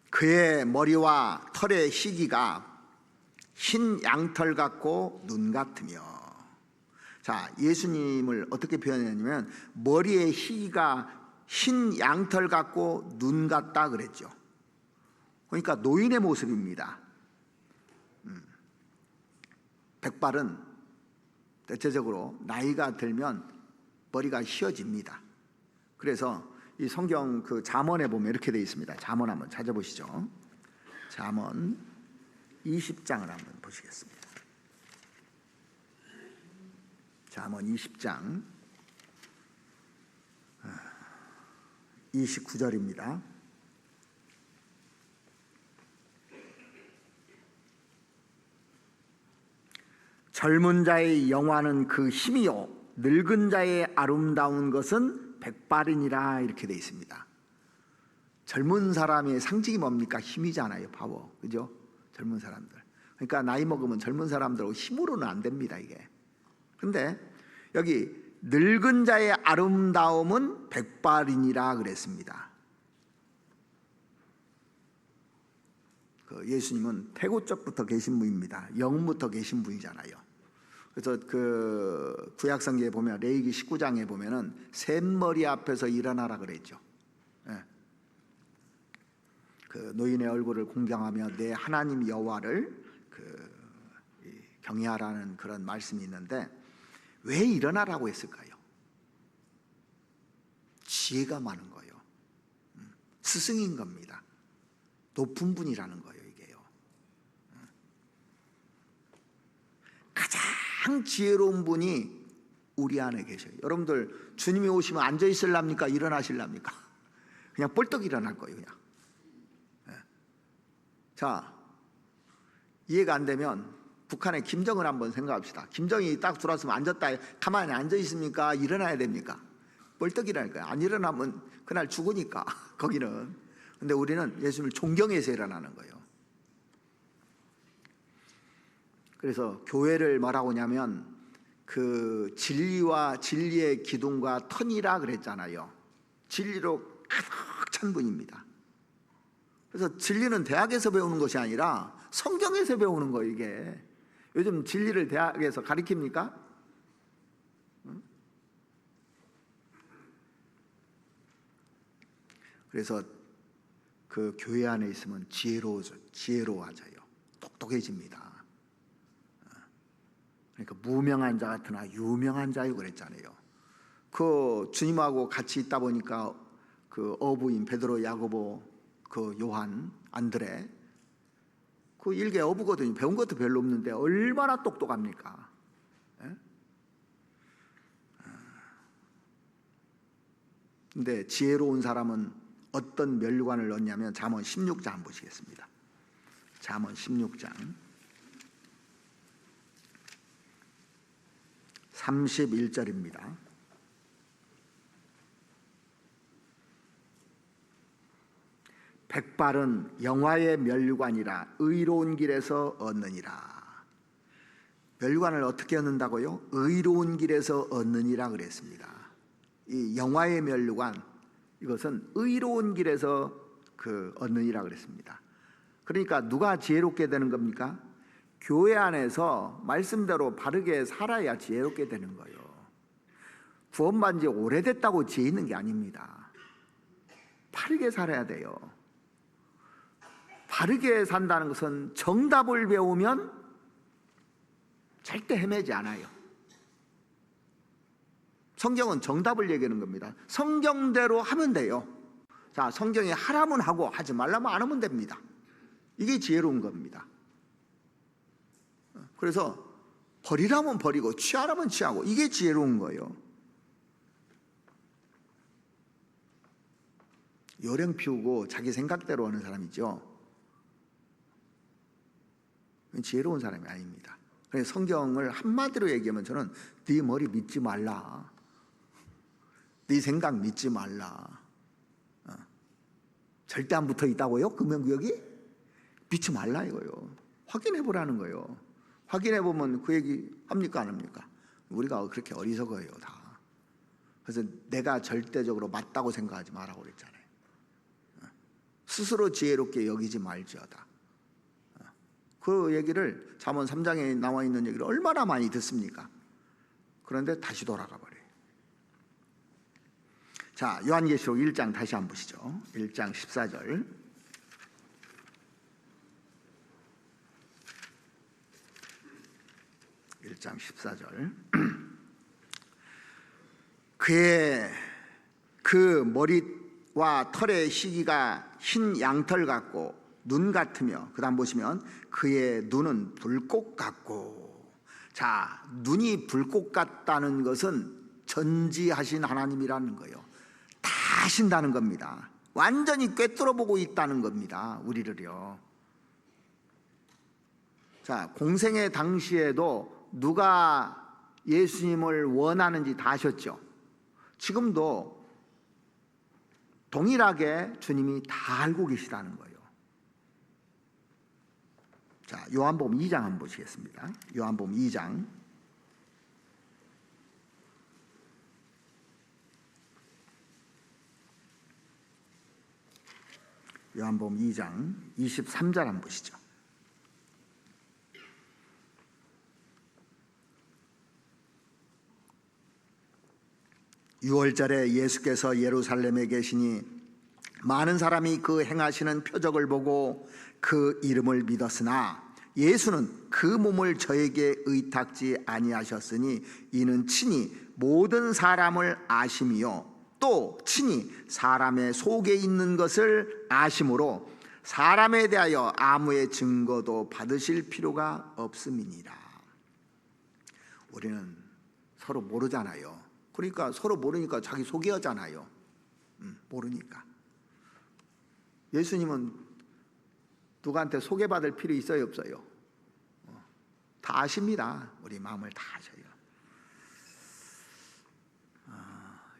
그의 머리와 털의 희기가 흰 양털 같고 눈 같으며. 자, 예수님을 어떻게 표현했냐면 머리의 희기가 흰 양털 같고 눈 같다 그랬죠. 그러니까 노인의 모습입니다. 백발은 대체적으로 나이가 들면 머리가 휘어집니다. 그래서 이 성경 그 잠언에 보면 이렇게 되어 있습니다. 잠언 한번 찾아보시죠. 잠언 20장을 한번 보시겠습니다. 잠언 20장 29절입니다. 젊은 자의 영화는 그 힘이요 늙은 자의 아름다운 것은 백발이니라 이렇게 되어 있습니다. 젊은 사람의 상징이 뭡니까? 힘이잖아요. 파워. 그죠? 젊은 사람들. 그러니까 나이 먹으면 젊은 사람들하고 힘으로는 안 됩니다, 이게. 근데 여기 늙은 자의 아름다움은 백발이니라 그랬습니다. 예수님은 태고적부터 계신 분입니다. 영부터 계신 분이잖아요. 그래서 그 구약성경에 보면 레위기 19장에 보면은 샘머리 앞에서 일어나라 그랬죠. 그 노인의 얼굴을 공경하며 내 하나님 여호와를 경외하라는 그런 말씀이 있는데 왜 일어나라고 했을까요? 지혜가 많은 거예요. 스승인 겁니다. 높은 분이라는 거예요, 이게요. 가장 지혜로운 분이 우리 안에 계셔요. 여러분들 주님이 오시면 앉아 있을랍니까? 일어나실랍니까? 그냥 뻘떡 일어날 거예요, 그냥. 자, 이해가 안 되면 북한의 김정은 한번 생각합시다. 김정일이 딱 들어왔으면 앉았다 가만히 앉아 있습니까? 일어나야 됩니까? 뻘떡 일어날 거예요. 안 일어나면 그날 죽으니까 거기는. 근데 우리는 예수님을 존경해서 일어나는 거예요. 그래서 교회를 뭐라고 하냐면 그 진리와 진리의 기둥과 터니라 그랬잖아요. 진리로 가득 찬 분입니다. 그래서 진리는 대학에서 배우는 것이 아니라 성경에서 배우는 거예요, 이게. 요즘 진리를 대학에서 가르칩니까? 그래서 그 교회 안에 있으면 지혜로워져요. 똑똑해집니다. 그러니까 무명한 자 같으나 유명한 자요 그랬잖아요. 그 주님하고 같이 있다 보니까 그 어부인 베드로, 야고보, 그 요한, 안드레 그 일개 어부거든요. 배운 것도 별로 없는데 얼마나 똑똑합니까? 근데 지혜로운 사람은 어떤 멸관을 넣냐면 잠언 16장 한번 보시겠습니다. 잠언 16장 31절입니다. 백발은 영화의 면류관이라 의로운 길에서 얻느니라. 면류관을 어떻게 얻는다고요? 의로운 길에서 얻느니라 그랬습니다. 이 영화의 면류관, 이것은 의로운 길에서 얻느니라 그랬습니다. 그러니까 누가 지혜롭게 되는 겁니까? 교회 안에서 말씀대로 바르게 살아야 지혜롭게 되는 거예요. 구원받은 지 오래됐다고 지혜 있는 게 아닙니다. 바르게 살아야 돼요. 바르게 산다는 것은 정답을 배우면 절대 헤매지 않아요. 성경은 정답을 얘기하는 겁니다. 성경대로 하면 돼요. 자, 성경이 하라면 하고 하지 말라면 안 하면 됩니다. 이게 지혜로운 겁니다. 그래서 버리라면 버리고 취하라면 취하고, 이게 지혜로운 거예요. 요령 피우고 자기 생각대로 하는 사람이죠. 지혜로운 사람이 아닙니다. 그래서 성경을 한마디로 얘기하면 저는 네 머리 믿지 말라, 네 생각 믿지 말라. 절대 안 붙어 있다고요? 금연구역이? 믿지 말라 이거요. 확인해 보라는 거예요. 확인해 보면 그 얘기 합니까 안 합니까? 우리가 그렇게 어리석어요 다. 그래서 내가 절대적으로 맞다고 생각하지 말라고 그랬잖아요. 스스로 지혜롭게 여기지 말지어다. 그 얘기를 잠언 3장에 나와 있는 얘기를 얼마나 많이 듣습니까? 그런데 다시 돌아가 버려요. 자, 요한계시록 1장 다시 한번 보시죠. 1장 14절. 그의 그 머리와 털의 희기가 흰 양털 같고 눈 같으며, 그 다음 보시면 그의 눈은 불꽃 같고. 자, 눈이 불꽃 같다는 것은 전지하신 하나님이라는 거예요. 다 하신다는 겁니다. 완전히 꿰뚫어 보고 있다는 겁니다, 우리를요. 자, 공생의 당시에도 누가 예수님을 원하는지 다 아셨죠. 지금도 동일하게 주님이 다 알고 계시다는 거예요. 자, 요한복음 2장 한번 보시겠습니다. 요한복음 2장. 요한복음 2장 23절 한번 보시죠. 유월절에 예수께서 예루살렘에 계시니 많은 사람이 그 행하시는 표적을 보고 그 이름을 믿었으나 예수는 그 몸을 저에게 의탁지 아니하셨으니 이는 친히 모든 사람을 아심이요 또 친히 사람의 속에 있는 것을 아심으로 사람에 대하여 아무의 증거도 받으실 필요가 없음이니라. 우리는 서로 모르잖아요. 그러니까 서로 모르니까 자기 소개하잖아요. 모르니까. 예수님은 누구한테 소개받을 필요 있어요 없어요? 다 아십니다. 우리 마음을 다 아셔요.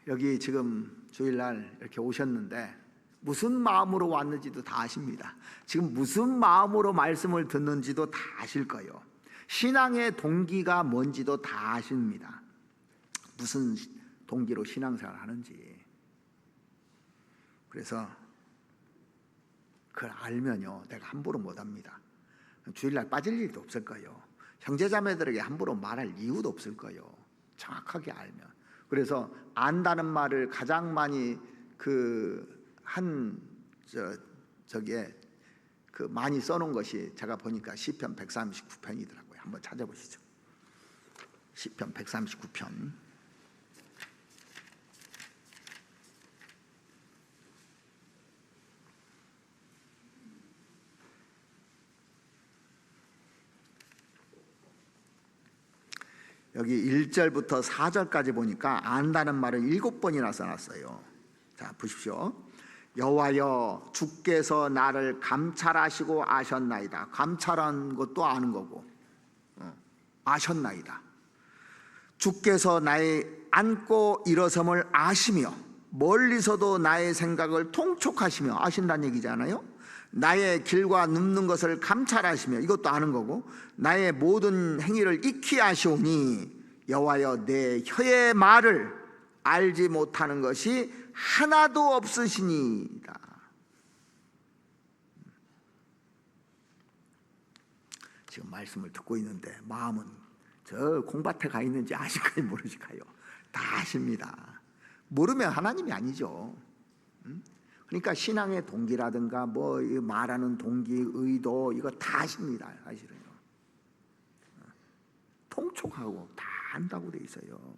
여기 지금 주일날 이렇게 오셨는데 무슨 마음으로 왔는지도 다 아십니다. 지금 무슨 마음으로 말씀을 듣는지도 다 아실 거예요. 신앙의 동기가 뭔지도 다 아십니다. 무슨 동기로 신앙생활을 하는지. 그래서 그걸 알면요 내가 함부로 못합니다. 주일날 빠질 일도 없을 거예요. 형제자매들에게 함부로 말할 이유도 없을 거예요. 정확하게 알면. 그래서 안다는 말을 가장 많이 많이 써놓은 것이 제가 보니까 시편 139편이더라고요. 한번 찾아보시죠. 시편 139편. 여기 1절부터 4절까지 보니까 안다는 말을 7번이나 써놨어요. 자, 보십시오. 여호와여 주께서 나를 감찰하시고 아셨나이다. 감찰한 것도 아는 거고 아셨나이다. 주께서 나의 앉고 일어섬을 아시며 멀리서도 나의 생각을 통촉하시며, 아신다는 얘기잖아요. 나의 길과 눕는 것을 감찰하시며, 이것도 아는 거고, 나의 모든 행위를 익히 아시오니 여호와여 내 혀의 말을 알지 못하는 것이 하나도 없으시니이다. 지금 말씀을 듣고 있는데 마음은 저 콩밭에 가 있는지 아실까요 모르실까요? 다 아십니다. 모르면 하나님이 아니죠. 그러니까 신앙의 동기라든가 뭐 말하는 동기, 의도, 이거 다 아십니다. 사실은요. 통촉하고 다 안다고 돼 있어요.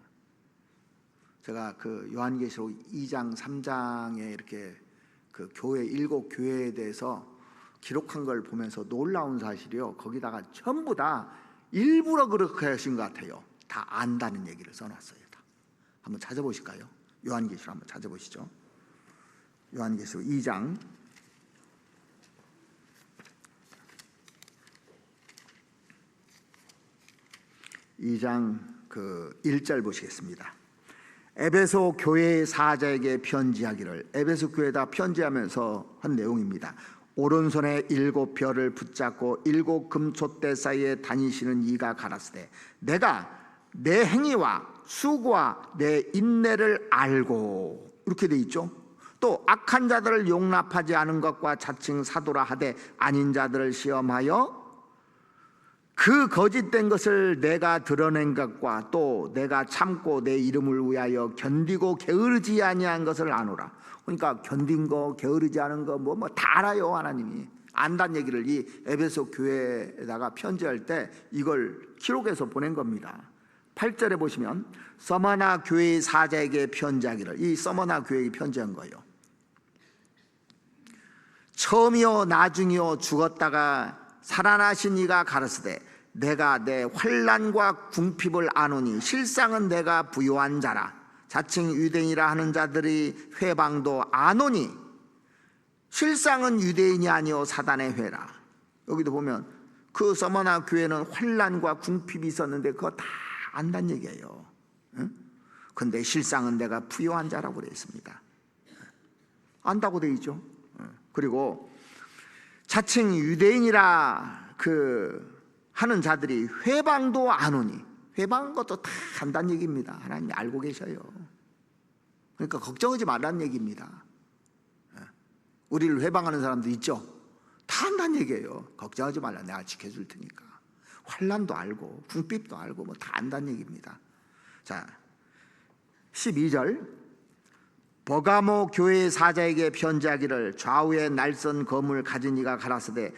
제가 그 요한계시록 2장 3장에 이렇게 그 교회 7교회에 대해서 기록한 걸 보면서 놀라운 사실이요, 거기다가 전부 다 일부러 그렇게 하신 것 같아요. 다 안다는 얘기를 써놨어요. 다. 한번 찾아보실까요? 요한계시록 한번 찾아보시죠. 요한계시록 2장 1절 보시겠습니다. 에베소 교회의 사자에게 편지하기를. 에베소 교회에다 편지하면서 한 내용입니다. 오른손에 7별을 붙잡고 7 금촛대 사이에 다니시는 이가 가라사대 내가 내 행위와 수고와 내 인내를 알고, 이렇게 돼 있죠. 또 악한 자들을 용납하지 않은 것과 자칭 사도라 하되 아닌 자들을 시험하여 그 거짓된 것을 내가 드러낸 것과 또 내가 참고 내 이름을 위하여 견디고 게으르지 아니한 것을 아노라. 그러니까 견딘 거, 게으르지 않은 거 뭐 다 알아요. 하나님이 안다는 얘기를 이 에베소 교회에다가 편지할 때 이걸 기록해서 보낸 겁니다. 8절에 보시면 서머나 교회의 사자에게 편지하기를. 이 서머나 교회에 편지한 거예요. 처음이요 나중이요 죽었다가 살아나신 이가 가르치되 내가 내 환난과 궁핍을 아노니 실상은 내가 부요한 자라. 자칭 유대인이라 하는 자들이 회방도 아노니 실상은 유대인이 아니요 사단의 회라. 여기도 보면 그 서머나 교회는 환난과 궁핍이 있었는데 그거 다 안다는 얘기예요. 근데 실상은 내가 부요한 자라고 되어 있습니다. 안다고 되어 있죠. 그리고 자칭 유대인이라 하는 자들이 회방도 아노니, 회방한 것도 다 안다는 얘기입니다. 하나님이 알고 계셔요. 그러니까 걱정하지 말라는 얘기입니다. 우리를 회방하는 사람도 있죠. 다 안다는 얘기예요. 걱정하지 말라, 내가 지켜줄 테니까. 환난도 알고 궁핍도 알고 뭐 다 안다는 얘기입니다. 자, 12절 버가모 교회의 사자에게 편지하기를 좌우에 날선 검을 가진 이가 가라사대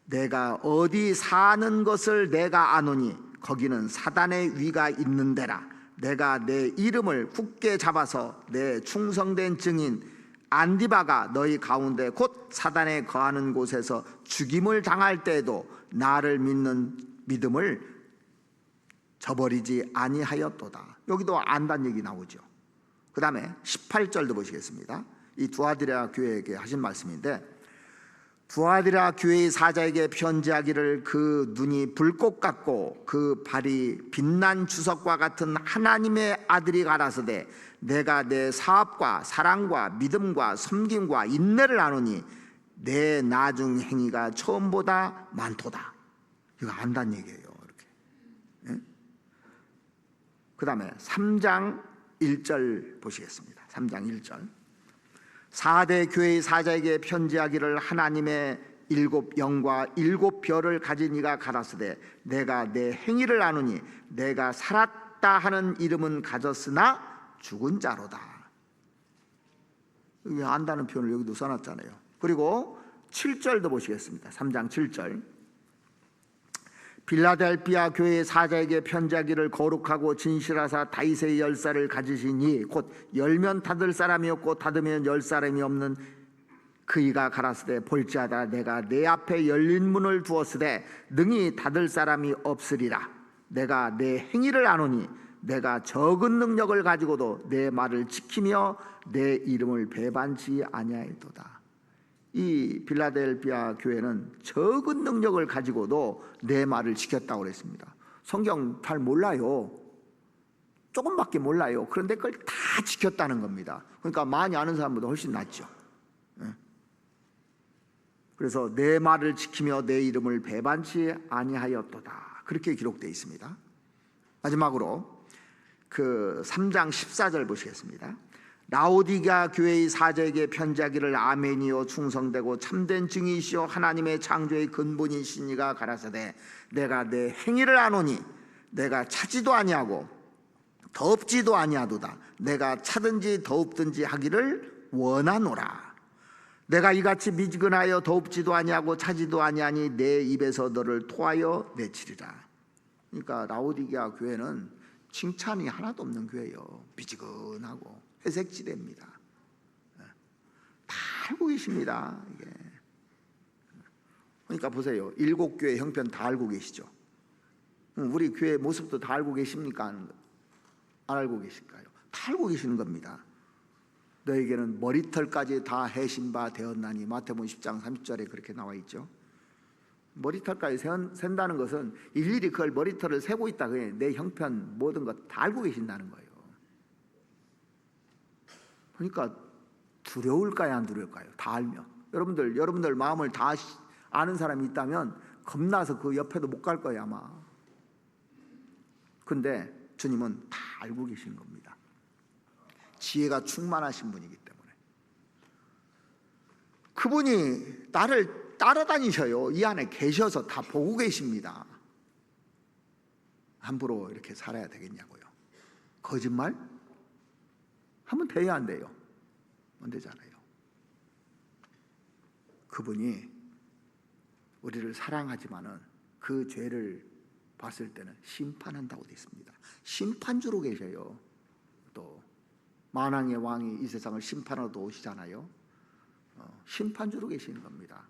내가 어디 사는 것을 내가 아노니 거기는 사단의 위가 있는 데라. 내가 내 이름을 굳게 잡아서 내 충성된 증인 안디바가 너희 가운데 곧 사단에 거하는 곳에서 죽임을 당할 때에도 나를 믿는 믿음을 저버리지 아니하였도다. 여기도 안다는 얘기 나오죠. 그 다음에 18절도 보시겠습니다. 이 두아디라 교회에게 하신 말씀인데 두아디라 교회의 사자에게 편지하기를 그 눈이 불꽃 같고 그 발이 빛난 주석과 같은 하나님의 아들이 가라사대 내가 내 사업과 사랑과 믿음과 섬김과 인내를 아노니 내 나중 행위가 처음보다 많도다. 이거 안다는 얘기예요. 이렇게. 그 다음에 3장 1절 보시겠습니다. 3장 1절 4대 교회의 사자에게 편지하기를 하나님의 7 영과 7 별을 가진 이가 가라사대 내가 내 행위를 아노니 내가 살았다 하는 이름은 가졌으나 죽은 자로다. 여기 안다는 표현을 여기도 써놨잖아요. 그리고 7절도 보시겠습니다. 3장 7절 빌라델피아 교회의 사자에게 편지하기를 거룩하고 진실하사 다윗의 열쇠를 가지시니 곧 열면 닫을 사람이 없고 닫으면 열 사람이 없는 그이가 가라사대 볼지어다 내가 내 앞에 열린 문을 두었으되 능히 닫을 사람이 없으리라. 내가 내 행위를 아노니 내가 적은 능력을 가지고도 내 말을 지키며 내 이름을 배반치 아니하였도다. 이 빌라델피아 교회는 적은 능력을 가지고도 내 말을 지켰다고 그랬습니다. 성경 잘 몰라요. 조금밖에 몰라요. 그런데 그걸 다 지켰다는 겁니다. 그러니까 많이 아는 사람보다 훨씬 낫죠. 그래서 내 말을 지키며 내 이름을 배반치 아니하였도다, 그렇게 기록되어 있습니다. 마지막으로 그 3장 14절 보시겠습니다. 라오디게아 교회의 사자에게 편지하기를 아멘이요 충성되고 참된 증인이시요 하나님의 창조의 근본이시니가 가라사대 내가 내 행위를 아노니 내가 차지도 아니하고 더없지도 아니하도다. 내가 차든지 더없든지 하기를 원하노라. 내가 이같이 미지근하여 더없지도 아니하고 차지도 아니하니 내 입에서 너를 토하여 내치리라. 그러니까 라오디게아 교회는 칭찬이 하나도 없는 교회예요. 미지근하고 회색지대입니다. 다 알고 계십니다. 이게. 그러니까 보세요. 7교회 형편 다 알고 계시죠? 우리 교회 모습도 다 알고 계십니까? 안 알고 계실까요? 다 알고 계시는 겁니다. 너에게는 머리털까지 다 해신 바 되었나니, 마태복음 10장 30절에 그렇게 나와 있죠. 머리털까지 센다는 것은 일일이 그걸 머리털을 세고 있다, 내 형편 모든 것 다 알고 계신다는 거예요. 그러니까 두려울까요, 안 두려울까요? 다 알면. 여러분들 마음을 다 아는 사람이 있다면 겁나서 그 옆에도 못 갈 거예요, 아마. 근데 주님은 다 알고 계신 겁니다. 지혜가 충만하신 분이기 때문에. 그분이 나를 따라다니셔요. 이 안에 계셔서 다 보고 계십니다. 함부로 이렇게 살아야 되겠냐고요. 거짓말? 하면 돼야 안 돼요? 안 되잖아요. 그분이 우리를 사랑하지만은 그 죄를 봤을 때는 심판한다고 되어 있습니다. 심판주로 계셔요. 또 만왕의 왕이 이 세상을 심판하러 오시잖아요. 심판주로 계시는 겁니다.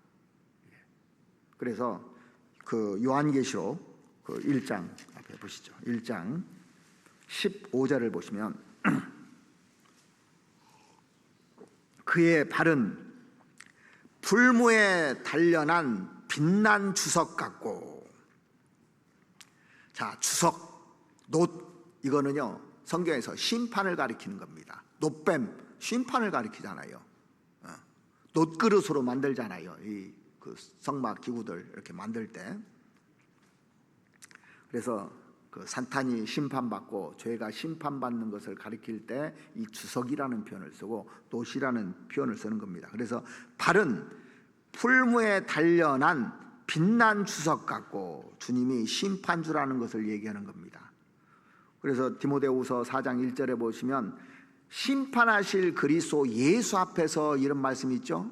그래서 그 요한계시록 그 1장 앞에 보시죠. 1장 15절을 보시면 그의 발은 풀무에 단련한 빛난 주석 같고. 자, 주석, 놋, 이거는요 성경에서 심판을 가리키는 겁니다. 놋뱀, 심판을 가리키잖아요. 놋그릇으로 만들잖아요. 이 그 성막 기구들 이렇게 만들 때. 그래서 그 산탄이 심판받고 죄가 심판받는 것을 가리킬 때 이 주석이라는 표현을 쓰고 놋이라는 표현을 쓰는 겁니다. 그래서 발은 풀무에 단련한 빛난 주석 같고, 주님이 심판주라는 것을 얘기하는 겁니다. 그래서 디모데후서 4장 1절에 보시면 심판하실 그리스도 예수 앞에서 이런 말씀이 있죠.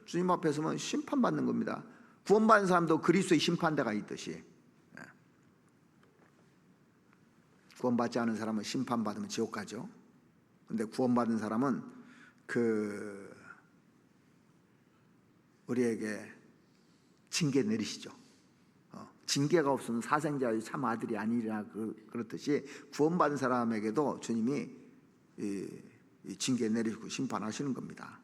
주님 앞에 서면 심판받는 겁니다. 구원받은 사람도 그리스도의 심판대가 있듯이, 구원받지 않은 사람은 심판받으면 지옥 가죠. 근데 구원받은 사람은 우리에게 징계 내리시죠. 징계가 없으면 사생자의 참 아들이 아니라 그렇듯이 구원받은 사람에게도 주님이 이 징계 내리시고 심판하시는 겁니다.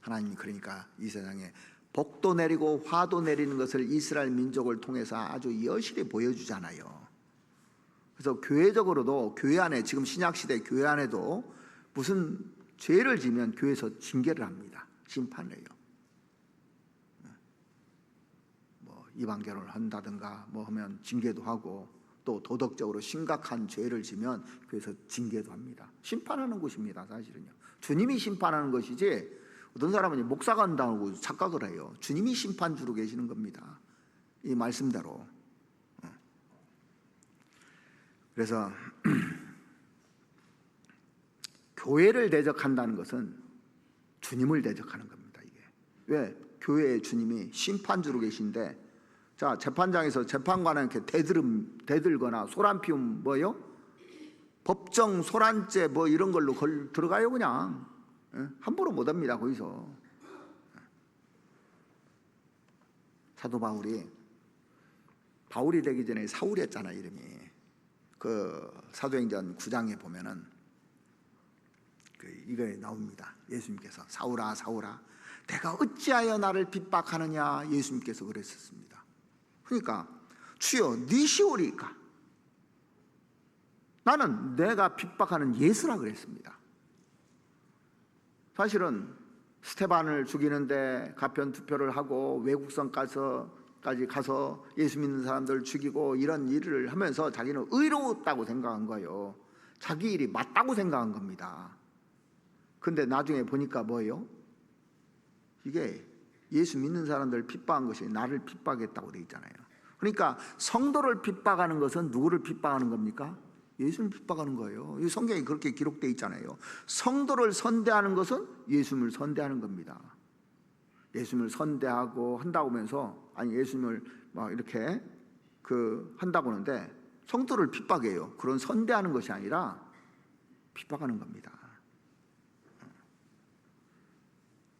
하나님이 그러니까 이 세상에 복도 내리고 화도 내리는 것을 이스라엘 민족을 통해서 아주 여실히 보여주잖아요. 그래서 교회적으로도, 교회 안에, 지금 신약시대 교회 안에도 무슨 죄를 지면 교회에서 징계를 합니다. 심판을 해요. 뭐 이방 결혼을 한다든가 뭐 하면 징계도 하고, 또 도덕적으로 심각한 죄를 지면 교회에서 징계도 합니다. 심판하는 곳입니다. 사실은요. 주님이 심판하는 것이지, 어떤 사람은 목사가 한다고 착각을 해요. 주님이 심판주로 계시는 겁니다. 이 말씀대로. 그래서 교회를 대적한다는 것은 주님을 대적하는 겁니다. 이게 왜? 교회의 주님이 심판주로 계신데, 자, 재판장에서 재판관은 이렇게 대들거나 소란 피우면 뭐요? 법정 소란죄 뭐 이런 걸로 들어가요. 그냥 함부로 못합니다. 거기서. 사도 바울이 되기 전에 사울이었잖아, 이름이. 그 사도행전 9장에 보면은 이거에 나옵니다. 예수님께서 사울아 사울아 내가 어찌하여 나를 핍박하느냐, 예수님께서 그랬었습니다. 그러니까 주여 네 시오리까? 나는 내가 핍박하는 예수라 그랬습니다. 사실은 스테반을 죽이는데 가편투표를 하고 외국성까지 가서 예수 믿는 사람들 죽이고 이런 일을 하면서 자기는 의로웠다고 생각한 거예요. 자기 일이 맞다고 생각한 겁니다. 근데 나중에 보니까 뭐예요? 이게 예수 믿는 사람들 핍박한 것이 나를 핍박했다고 되어 있잖아요. 그러니까 성도를 핍박하는 것은 누구를 핍박하는 겁니까? 예수를 핍박하는 거예요. 이 성경에 그렇게 기록되어 있잖아요. 성도를 선대하는 것은 예수님을 선대하는 겁니다. 예수님을 선대하고 한다고 하면서, 아니 예수님을 막 이렇게 한다고 하는데 성도를 핍박해요. 그런 선대하는 것이 아니라 핍박하는 겁니다.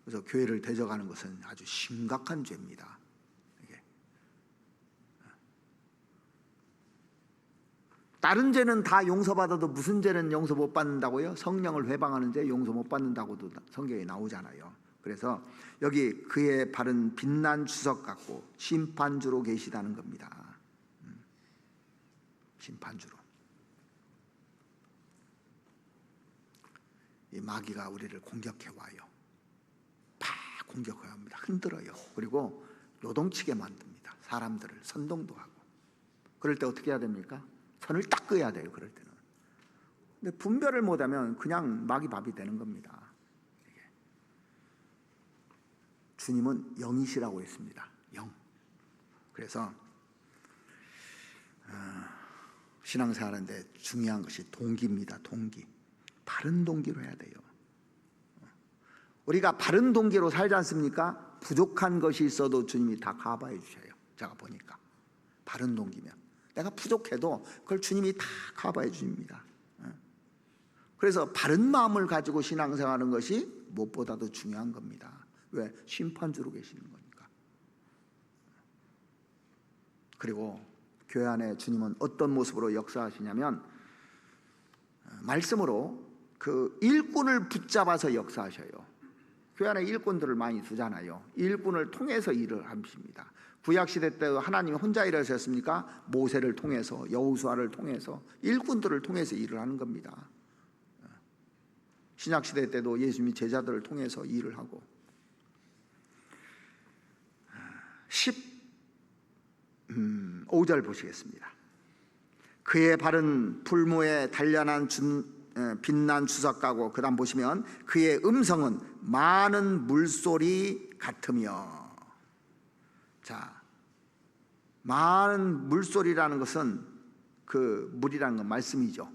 그래서 교회를 대적하는 것은 아주 심각한 죄입니다. 이게. 다른 죄는 다 용서받아도 무슨 죄는 용서 못 받는다고요? 성령을 회방하는 죄 용서 못 받는다고도 성경에 나오잖아요. 그래서 여기 그의 발은 빛난 주석 같고 심판주로 계시다는 겁니다. 심판주로. 이 마귀가 우리를 공격해 와요. 공격해야 합니다. 흔들어요. 그리고 요동치게 만듭니다. 사람들을 선동도 하고. 그럴 때 어떻게 해야 됩니까? 선을 딱 그어야 돼요. 그럴 때는. 근데 분별을 못하면 그냥 마귀 밥이 되는 겁니다. 주님은 영이시라고 했습니다. 영. 그래서 신앙생활하는데 중요한 것이 동기입니다. 동기. 바른 동기로 해야 돼요. 우리가 바른 동기로 살지 않습니까? 부족한 것이 있어도 주님이 다 커버해 주셔요. 제가 보니까 바른 동기면 내가 부족해도 그걸 주님이 다 커버해 주십니다. 그래서 바른 마음을 가지고 신앙생활하는 것이 무엇보다도 중요한 겁니다. 왜? 심판주로 계시는 거니까. 그리고 교회 안에 주님은 어떤 모습으로 역사하시냐면 말씀으로 그 일꾼을 붙잡아서 역사하셔요. 교회 안에 일꾼들을 많이 두잖아요. 일꾼을 통해서 일을 하십니다. 구약시대 때도 하나님이 혼자 일하셨습니까? 모세를 통해서, 여호수아를 통해서, 일꾼들을 통해서 일을 하는 겁니다. 신약시대 때도 예수님이 제자들을 통해서 일을 하고. 15절 보시겠습니다. 그의 발은 풀무에 단련한 빛난 주석가고, 그 다음 보시면 그의 음성은 많은 물소리 같으며. 자, 많은 물소리라는 것은 그 물이라는 건 말씀이죠.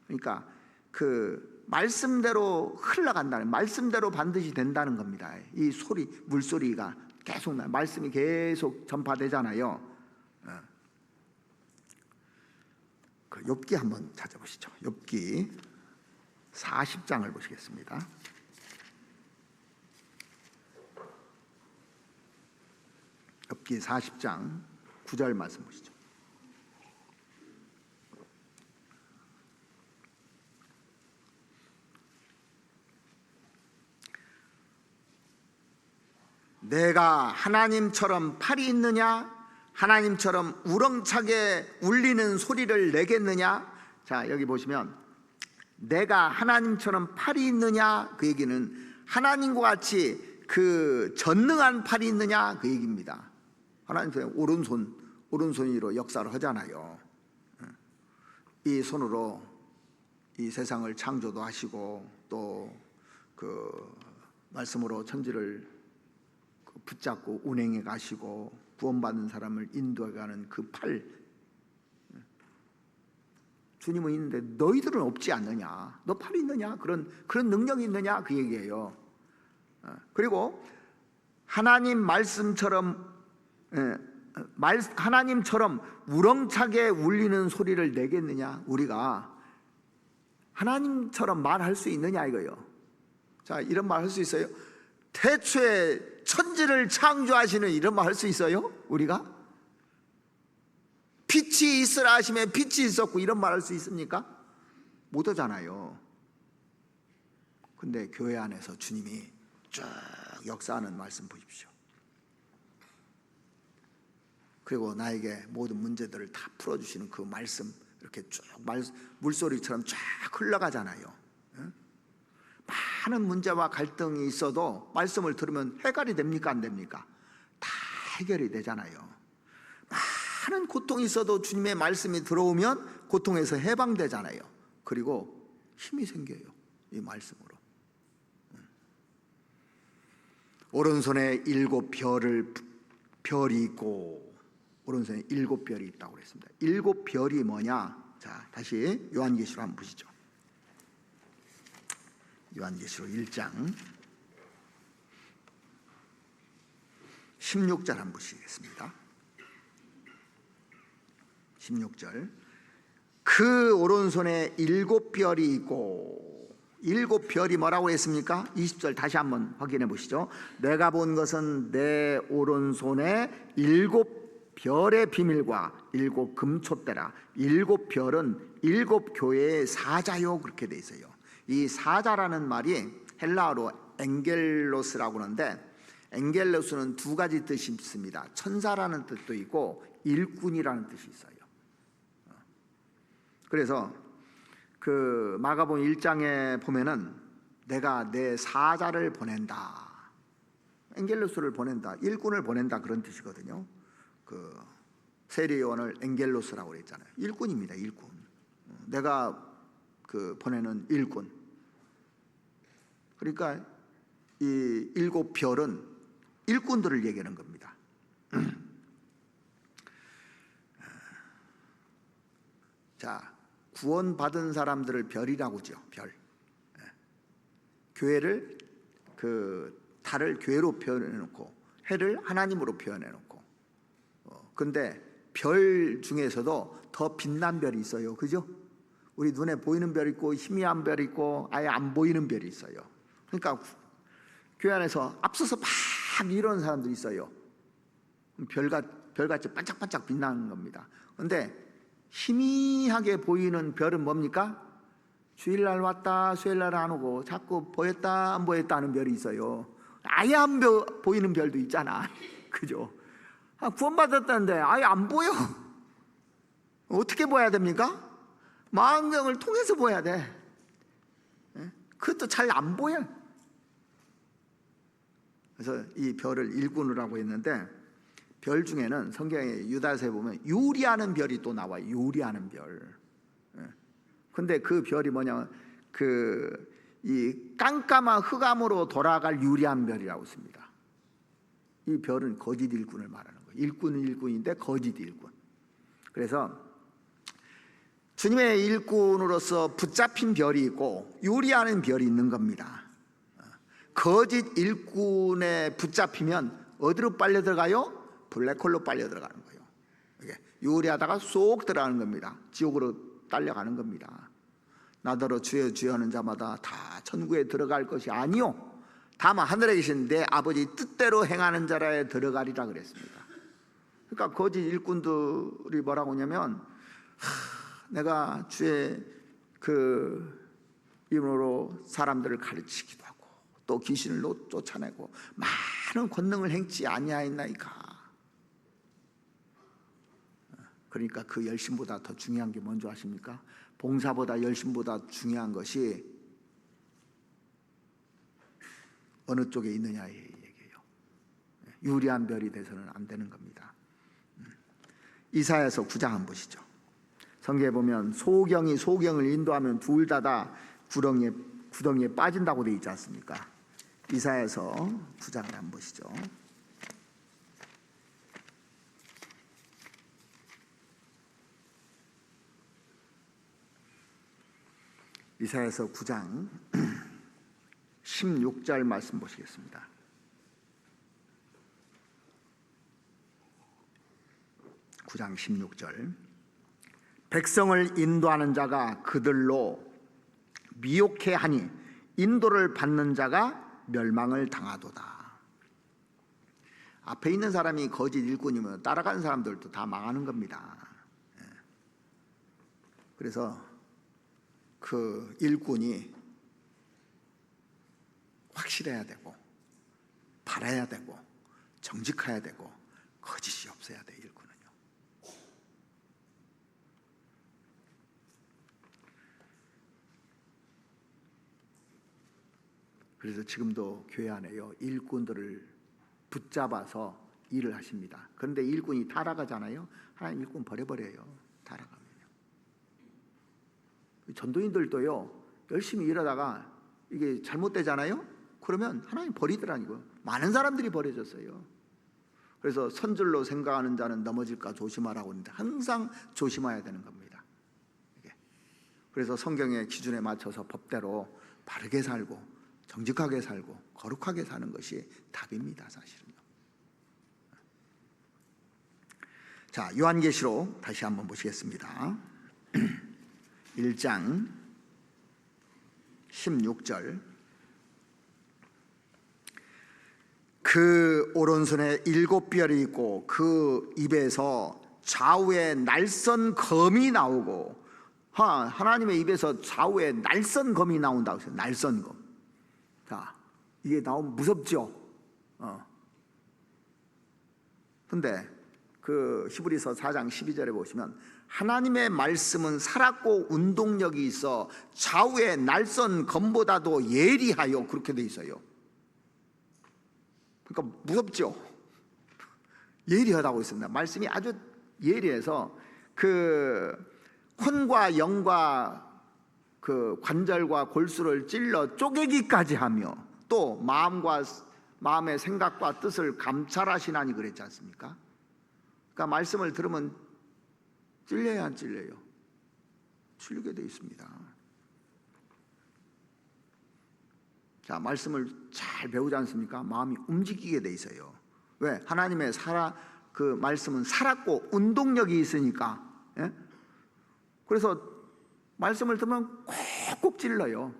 그러니까 그 말씀대로 흘러간다는, 말씀대로 반드시 된다는 겁니다. 이 소리, 물소리가 계속 말씀이 계속 전파되잖아요. 그 욥기 한번 찾아보시죠. 욥기 40장을 보시겠습니다. 욥기 40장 9절 말씀 보시죠. 내가 하나님처럼 팔이 있느냐? 하나님처럼 우렁차게 울리는 소리를 내겠느냐? 자, 여기 보시면 내가 하나님처럼 팔이 있느냐? 그 얘기는 하나님과 같이 그 전능한 팔이 있느냐? 그 얘기입니다. 하나님의 오른손으로 역사를 하잖아요. 이 손으로 이 세상을 창조도 하시고 또 그 말씀으로 천지를 붙잡고 운행해 가시고 구원받는 사람을 인도해 가는 그 팔, 주님은 있는데 너희들은 없지 않느냐? 너 팔이 있느냐? 그런 능력이 있느냐? 그 얘기예요. 그리고 하나님 말씀처럼 하나님처럼 우렁차게 울리는 소리를 내겠느냐? 우리가 하나님처럼 말할 수 있느냐 이거예요. 자, 이런 말 할 수 있어요? 태초에 천지를 창조하시는 이런 말 할 수 있어요? 우리가? 빛이 있으라 하시면 빛이 있었고 이런 말 할 수 있습니까? 못 하잖아요. 근데 교회 안에서 주님이 쭉 역사하는 말씀 보십시오. 그리고 나에게 모든 문제들을 다 풀어주시는 그 말씀, 이렇게 쭉 물소리처럼 쫙 흘러가잖아요. 많은 문제와 갈등이 있어도 말씀을 들으면 해결이 됩니까? 안 됩니까? 다 해결이 되잖아요. 많은 고통이 있어도 주님의 말씀이 들어오면 고통에서 해방되잖아요. 그리고 힘이 생겨요, 이 말씀으로. 오른손에 7 별이 있고, 오른손에 7 별이 있다고 그랬습니다. 7 별이 뭐냐? 자, 다시 요한계시로 한번 보시죠. 요한계시로 1장 16절 한번 보시겠습니다. 16절. 그 오른손에 7 별이 있고, 7 별이 뭐라고 했습니까? 20절 다시 한번 확인해 보시죠. 내가 본 것은 내 오른손에 7 별의 비밀과 7 금촛대라. 7 별은 7 교회의 사자요, 그렇게 돼 있어요. 이 사자라는 말이 헬라어로 엥겔로스라고 하는데, 엥겔로스는 2가지 뜻이 있습니다. 천사라는 뜻도 있고 일꾼이라는 뜻이 있어요. 그래서 그 마가복음 1장에 보면은 내가 내 사자를 보낸다, 엥겔로스를 보낸다, 일꾼을 보낸다, 그런 뜻이거든요. 그 세례요한을 엥겔로스라고 그랬잖아요. 일꾼입니다, 일꾼. 내가 그 보내는 일꾼. 그러니까 이 7 별은 일꾼들을 얘기하는 겁니다. 자, 구원받은 사람들을 별이라고 하죠. 별. 교회를, 그 달을 교회로 표현해 놓고 해를 하나님으로 표현해 놓고. 근데 별 중에서도 더 빛난 별이 있어요. 그죠? 우리 눈에 보이는 별이 있고 희미한 별이 있고 아예 안 보이는 별이 있어요. 그러니까 교회 안에서 앞서서 막 이러는 사람들이 있어요. 별같이 반짝반짝 빛나는 겁니다. 그런데 희미하게 보이는 별은 뭡니까? 주일날 왔다 수요일날 안 오고 자꾸 보였다 안 보였다 하는 별이 있어요. 아예 안 보이는 별도 있잖아. 그죠? 구원받았다는데 아예 안 보여. 어떻게 보여야 됩니까? 망원경을 통해서 보여야 돼. 그것도 잘 안 보여. 그래서 이 별을 일꾼이라고 했는데, 별 중에는 성경에 유다서에 보면 유리하는 별이 또 나와요. 유리하는 별. 근데 그 별이 뭐냐면 이 깜깜한 흑암으로 돌아갈 유리한 별이라고 씁니다. 이 별은 거짓 일꾼을 말하는 거예요. 일꾼은 일꾼인데 거짓 일꾼. 그래서 주님의 일꾼으로서 붙잡힌 별이 있고 유리하는 별이 있는 겁니다. 거짓 일꾼에 붙잡히면 어디로 빨려 들어가요? 블랙홀로 빨려 들어가는 거예요. 유리하다가 쏙 들어가는 겁니다. 지옥으로 딸려가는 겁니다. 나더러 주여 주여 하는 자마다 다 천국에 들어갈 것이 아니요 다만 하늘에 계신 내 아버지 뜻대로 행하는 자라에 들어가리라 그랬습니다. 그러니까 거짓 일꾼들이 뭐라고 하냐면, 내가 주의 그 이름으로 사람들을 가르치기도 하고 또 귀신을 쫓아내고 많은 권능을 행치 아니하였나이까. 그러니까 그 열심보다 더 중요한 게 뭔지 아십니까? 봉사보다 열심보다 중요한 것이 어느 쪽에 있느냐의 얘기예요. 유리한 별이 돼서는 안 되는 겁니다. 이사야서 9장 한번 보시죠. 성경에 보면 소경이 소경을 인도하면 둘 다 구덩이에 빠진다고 되어 있지 않습니까? 이사야서 9장을 한번 보시죠. 이사야서 9장 16절 말씀 보시겠습니다. (9장 16절) 백성을 인도하는 자가 그들로 미혹해 하니 인도를 받는 자가 멸망을 당하도다. 앞에 있는 사람이 거짓 일꾼이면 따라가는 사람들도 다 망하는 겁니다. 그래서 그 일꾼이 확실해야 되고 바라야 되고 정직해야 되고 거짓이 없어야 돼. 일꾼은요. 그래서 지금도 교회 안에요, 일꾼들을 붙잡아서 일을 하십니다. 그런데 일꾼이 타락하잖아요. 하나님 일꾼 버려버려요. 타락하면요. 전도인들도요, 열심히 일하다가 이게 잘못되잖아요. 그러면 하나님 버리더라고요. 많은 사람들이 버려졌어요. 그래서 선줄로 생각하는 자는 넘어질까 조심하라고 하는데 항상 조심해야 되는 겁니다. 그래서 성경의 기준에 맞춰서 법대로 바르게 살고 정직하게 살고 거룩하게 사는 것이 답입니다, 사실은요. 자, 요한계시록 다시 한번 보시겠습니다. 1장 16절. 그 오른손에 7뼈이 있고 그 입에서 좌우에 날선 검이 나오고, 하나님의 입에서 좌우에 날선 검이 나온다고 했어요. 날선 검. 자, 이게 나오면 무섭죠. 근데 그 히브리서 4장 12절에 보시면 하나님의 말씀은 살았고 운동력이 있어 좌우의 날선 검보다도 예리하여, 그렇게 돼 있어요. 그러니까 무섭죠. 예리하다고 있습니다. 말씀이 아주 예리해서 그 혼과 영과 그 관절과 골수를 찔러 쪼개기까지 하며 또 마음의 생각과 뜻을 감찰하시나니 그랬지 않습니까? 그러니까 말씀을 들으면 찔려야 안 찔려요? 찔리게 돼 있습니다. 자, 말씀을 잘 배우지 않습니까? 마음이 움직이게 돼 있어요. 왜? 하나님의 그 말씀은 살았고 운동력이 있으니까. 예? 그래서 말씀을 들으면 콕콕 찔러요.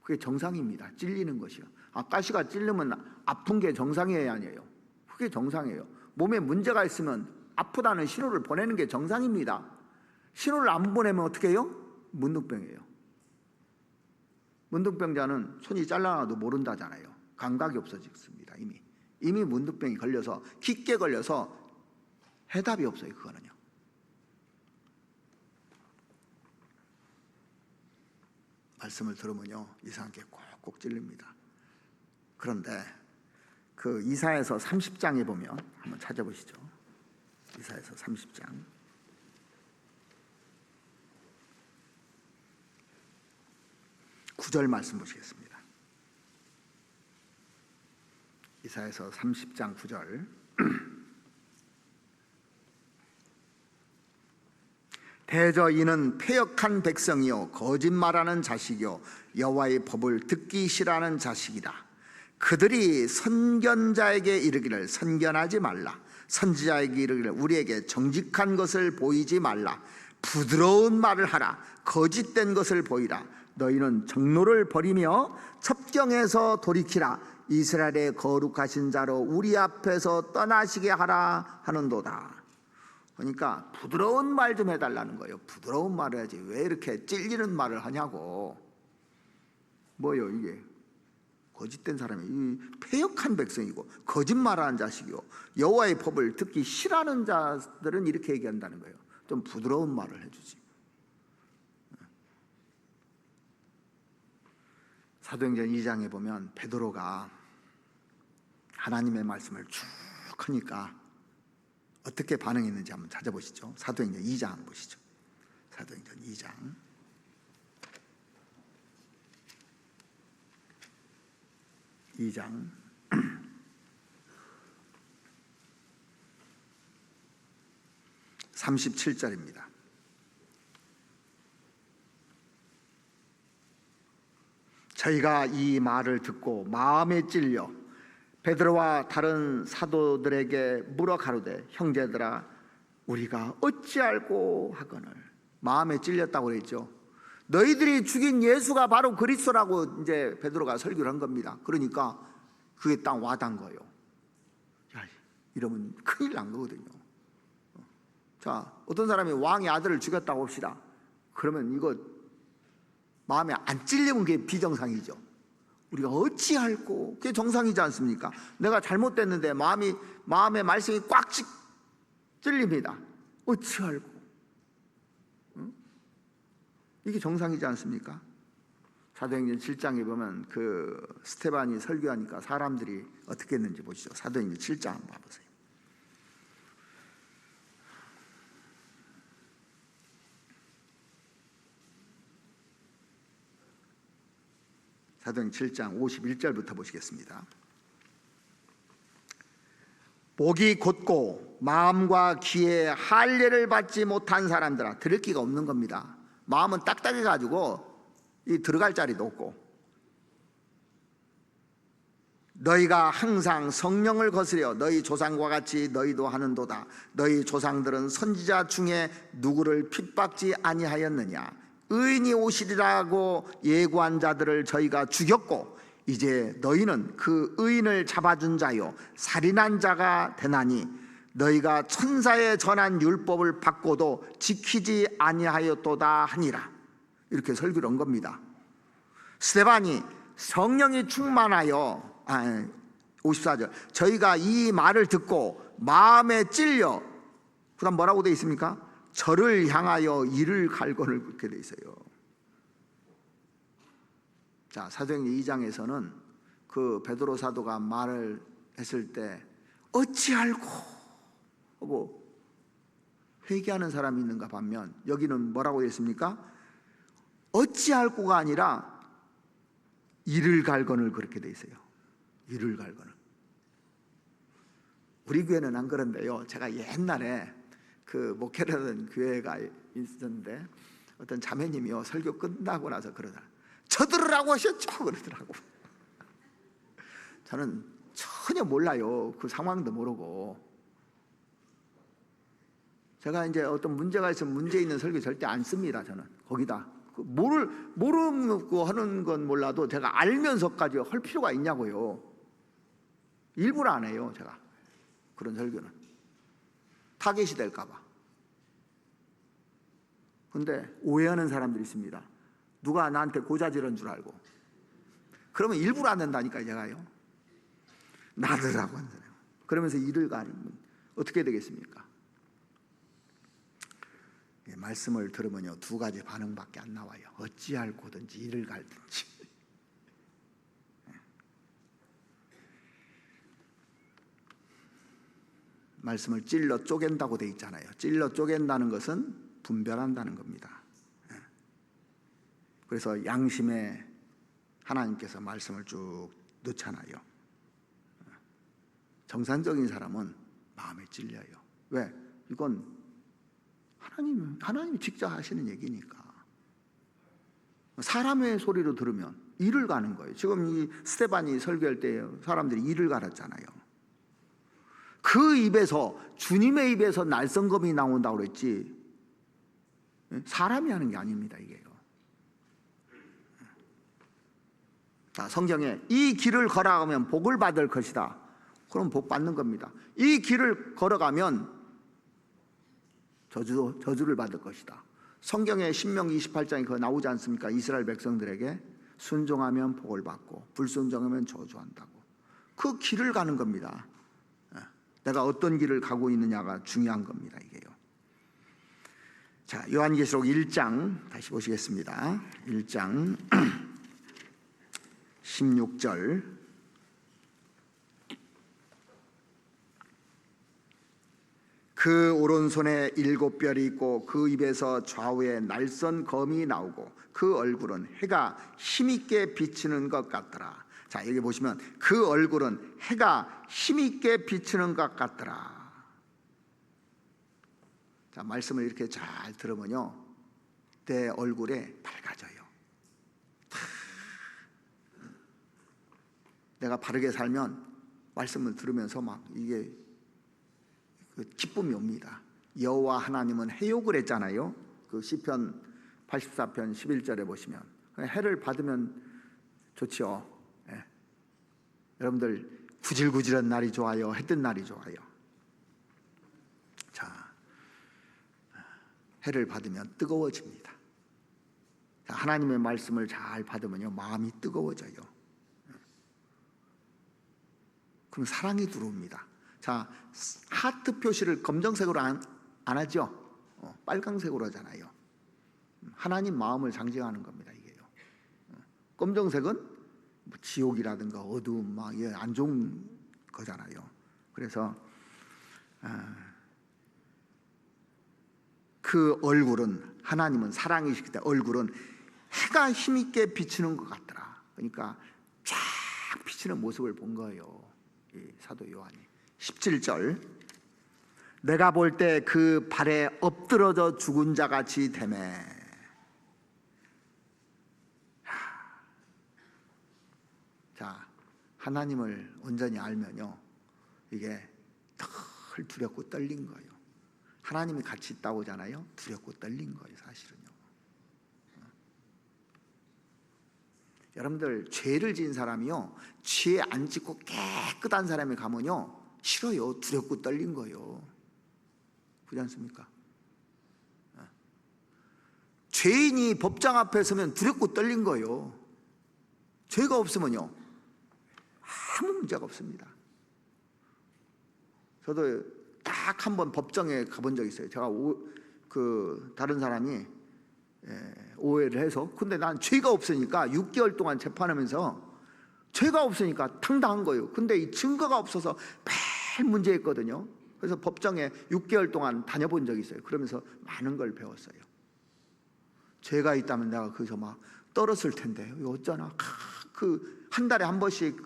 그게 정상입니다. 찔리는 것이요. 가시가 찔르면 아픈 게 정상이에요, 아니에요? 그게 정상이에요. 몸에 문제가 있으면 아프다는 신호를 보내는 게 정상입니다. 신호를 안 보내면 어떻게 해요? 문둥병이에요. 문둥병자는 손이 잘라나도 모른다잖아요. 감각이 없어졌습니다. 이미 문둥병이 걸려서, 깊게 걸려서 해답이 없어요. 그거는요. 말씀을 들으면요, 이상하게 콕콕 찔립니다. 그런데 그 이사야서 30장에 보면 한번 찾아보시죠. 이사야서 30장 9절 말씀 보시겠습니다. 이사야서 30장 9절. 대저 이는 패역한 백성이요 거짓말하는 자식이요 여호와의 법을 듣기 싫어하는 자식이다. 그들이 선견자에게 이르기를 선견하지 말라, 선지자에게 이르기를 우리에게 정직한 것을 보이지 말라, 부드러운 말을 하라, 거짓된 것을 보이라. 너희는 정로를 버리며 첩경에서 돌이키라, 이스라엘의 거룩하신 자로 우리 앞에서 떠나시게 하라 하는도다. 그러니까 부드러운 말 좀 해달라는 거예요. 부드러운 말을 해야지 왜 이렇게 찔리는 말을 하냐고. 뭐요 이게? 거짓된 사람이, 이 패역한 백성이고 거짓말하는 자식이요 여호와의 법을 듣기 싫어하는 자들은 이렇게 얘기한다는 거예요. 좀 부드러운 말을 해주지. 사도행전 2장에 보면 베드로가 하나님의 말씀을 쭉 하니까 어떻게 반응했는지 한번 찾아보시죠. 사도행전 2장 한번 보시죠. 사도행전 2장 2장 37절입니다. 저희가 이 말을 듣고 마음에 찔려 베드로와 다른 사도들에게 물어 가로되 형제들아 우리가 어찌 알고 하거늘. 마음에 찔렸다고 그랬죠. 너희들이 죽인 예수가 바로 그리스도라고 이제 베드로가 설교를 한 겁니다. 그러니까 그게 딱 와닿은 거예요. 야, 이러면 큰일 난 거거든요. 자, 어떤 사람이 왕의 아들을 죽였다고 합시다. 그러면 이거 마음에 안 찔리면 그게 비정상이죠. 우리가 어찌 알고, 그게 정상이지 않습니까? 내가 잘못됐는데 마음의 말씀이 꽉 찔립니다. 어찌 알고? 응? 이게 정상이지 않습니까? 사도행전 7장에 보면 그 스데반이 설교하니까 사람들이 어떻게 했는지 보시죠. 사도행전 7장 한번 봐보세요. 사도행전 7장 51절부터 보시겠습니다. 복이 곧고 마음과 귀에 할례를 받지 못한 사람들아, 들을 기가 없는 겁니다. 마음은 딱딱해가지고 이 들어갈 자리도 없고, 너희가 항상 성령을 거스려 너희 조상과 같이 너희도 하는도다. 너희 조상들은 선지자 중에 누구를 핍박지 아니하였느냐. 의인이 오시리라고 예고한 자들을 저희가 죽였고 이제 너희는 그 의인을 잡아준 자요 살인한 자가 되나니 너희가 천사에 전한 율법을 받고도 지키지 아니하였도다 하니라. 이렇게 설교를 한 겁니다. 스데반이 성령이 충만하여 54절 저희가 이 말을 듣고 마음에 찔려, 그 다음 뭐라고 되어 있습니까? 저를 향하여 이를 갈고를 그렇게 되어 있어요. 자, 사도행전 2장에서는 그 베드로 사도가 말을 했을 때 어찌알고 하고 회개하는 사람이 있는가 반면 여기는 뭐라고 되어 있습니까? 어찌알고가 아니라 이를 갈거늘 그렇게 되어 있어요. 이를 갈거늘. 우리 교회는 안 그런데요, 제가 옛날에 그 목회를 하던 교회가 있었는데 어떤 자매님이요 설교 끝나고 나서 그러더라. 저들으라고 하셨죠 그러더라고. 저는 전혀 몰라요. 그 상황도 모르고. 제가 이제 어떤 문제가 있으면 문제 있는 설교 절대 안 씁니다. 저는 거기다 모르고 하는 건 몰라도 제가 알면서까지 할 필요가 있냐고요. 일부러 안 해요. 제가 그런 설교는 타겟이 될까 봐. 근데 오해하는 사람들이 있습니다. 누가 나한테 고자질한 줄 알고. 그러면 일부러 안 된다니까요. 제가요. 나더라고 한다요. 그러면서 일을 가리면 어떻게 되겠습니까? 말씀을 들으면요 두 가지 반응밖에 안 나와요. 어찌할고든지 이를 갈든지. 말씀을 찔러 쪼갠다고 돼 있잖아요. 찔러 쪼갠다는 것은 분별한다는 겁니다. 그래서 양심에 하나님께서 말씀을 쭉 넣잖아요. 정상적인 사람은 마음에 찔려요. 왜? 이건 하나님이 직접 하시는 얘기니까. 사람의 소리로 들으면 이를 가는 거예요. 지금 이 스데반이 설교할 때 사람들이 이를 갈았잖아요. 그 입에서, 주님의 입에서 날성검이 나온다고 그랬지 사람이 하는 게 아닙니다. 이게요. 자, 성경에 이 길을 걸어가면 복을 받을 것이다. 그럼 복 받는 겁니다. 이 길을 걸어가면 저주를 받을 것이다. 성경에 신명기 28장에 그거 나오지 않습니까? 이스라엘 백성들에게 순종하면 복을 받고 불순종하면 저주한다고. 그 길을 가는 겁니다. 내가 어떤 길을 가고 있느냐가 중요한 겁니다. 이게요. 자, 요한계시록 1장 다시 보시겠습니다. 1장 16절 그 오른손에 7뼈이 있고 그 입에서 좌우에 날선 검이 나오고 그 얼굴은 해가 힘있게 비치는 것 같더라. 자, 여기 보시면 그 얼굴은 해가 힘있게 비치는 것 같더라. 자, 말씀을 이렇게 잘 들으면요 내 얼굴에 밝아져요. 내가 바르게 살면 말씀을 들으면서 막 이게 기쁨이 옵니다. 여호와 하나님은 해욕을 했잖아요. 그 시편 84편 11절에 보시면 해를 받으면 좋죠. 예. 여러분들 구질구질한 날이 좋아요? 해 뜬 날이 좋아요? 자, 해를 받으면 뜨거워집니다. 자, 하나님의 말씀을 잘 받으면요 마음이 뜨거워져요. 그럼 사랑이 들어옵니다. 자, 하트 표시를 검정색으로 안 하죠? 빨강색으로 하잖아요. 하나님 마음을 상징하는 겁니다. 이게요. 검정색은 뭐 지옥이라든가 어두움, 막 안 좋은 거잖아요. 그래서 그 얼굴은, 하나님은 사랑이시기 때문에 얼굴은 해가 힘있게 비치는 것 같더라. 그러니까 쫙 비치는 모습을 본 거예요, 이 사도 요한이. 17절, 내가 볼 때 그 발에 엎드러져 죽은 자 같이 되매. 자, 하나님을 온전히 알면요, 이게 덜 두렵고 떨린 거예요. 하나님이 같이 있다고 하잖아요. 두렵고 떨린 거예요, 사실은요. 여러분들, 죄를 지은 사람이요, 죄 안 짓고 깨끗한 사람이 가면요, 싫어요. 두렵고 떨린 거예요. 그렇지 않습니까? 죄인이 법정 앞에 서면 두렵고 떨린 거예요. 죄가 없으면요, 아무 문제가 없습니다. 저도 딱 한 번 법정에 가본 적이 있어요. 제가 다른 사람이 오해를 해서, 근데 난 죄가 없으니까 6개월 동안 재판하면서 죄가 없으니까 당당한 거예요. 근데 이 증거가 없어서 매일 문제였거든요. 그래서 법정에 6개월 동안 다녀본 적이 있어요. 그러면서 많은 걸 배웠어요. 죄가 있다면 내가 거기서 막 떨었을 텐데, 이거 어쩌나. 한 달에 한 번씩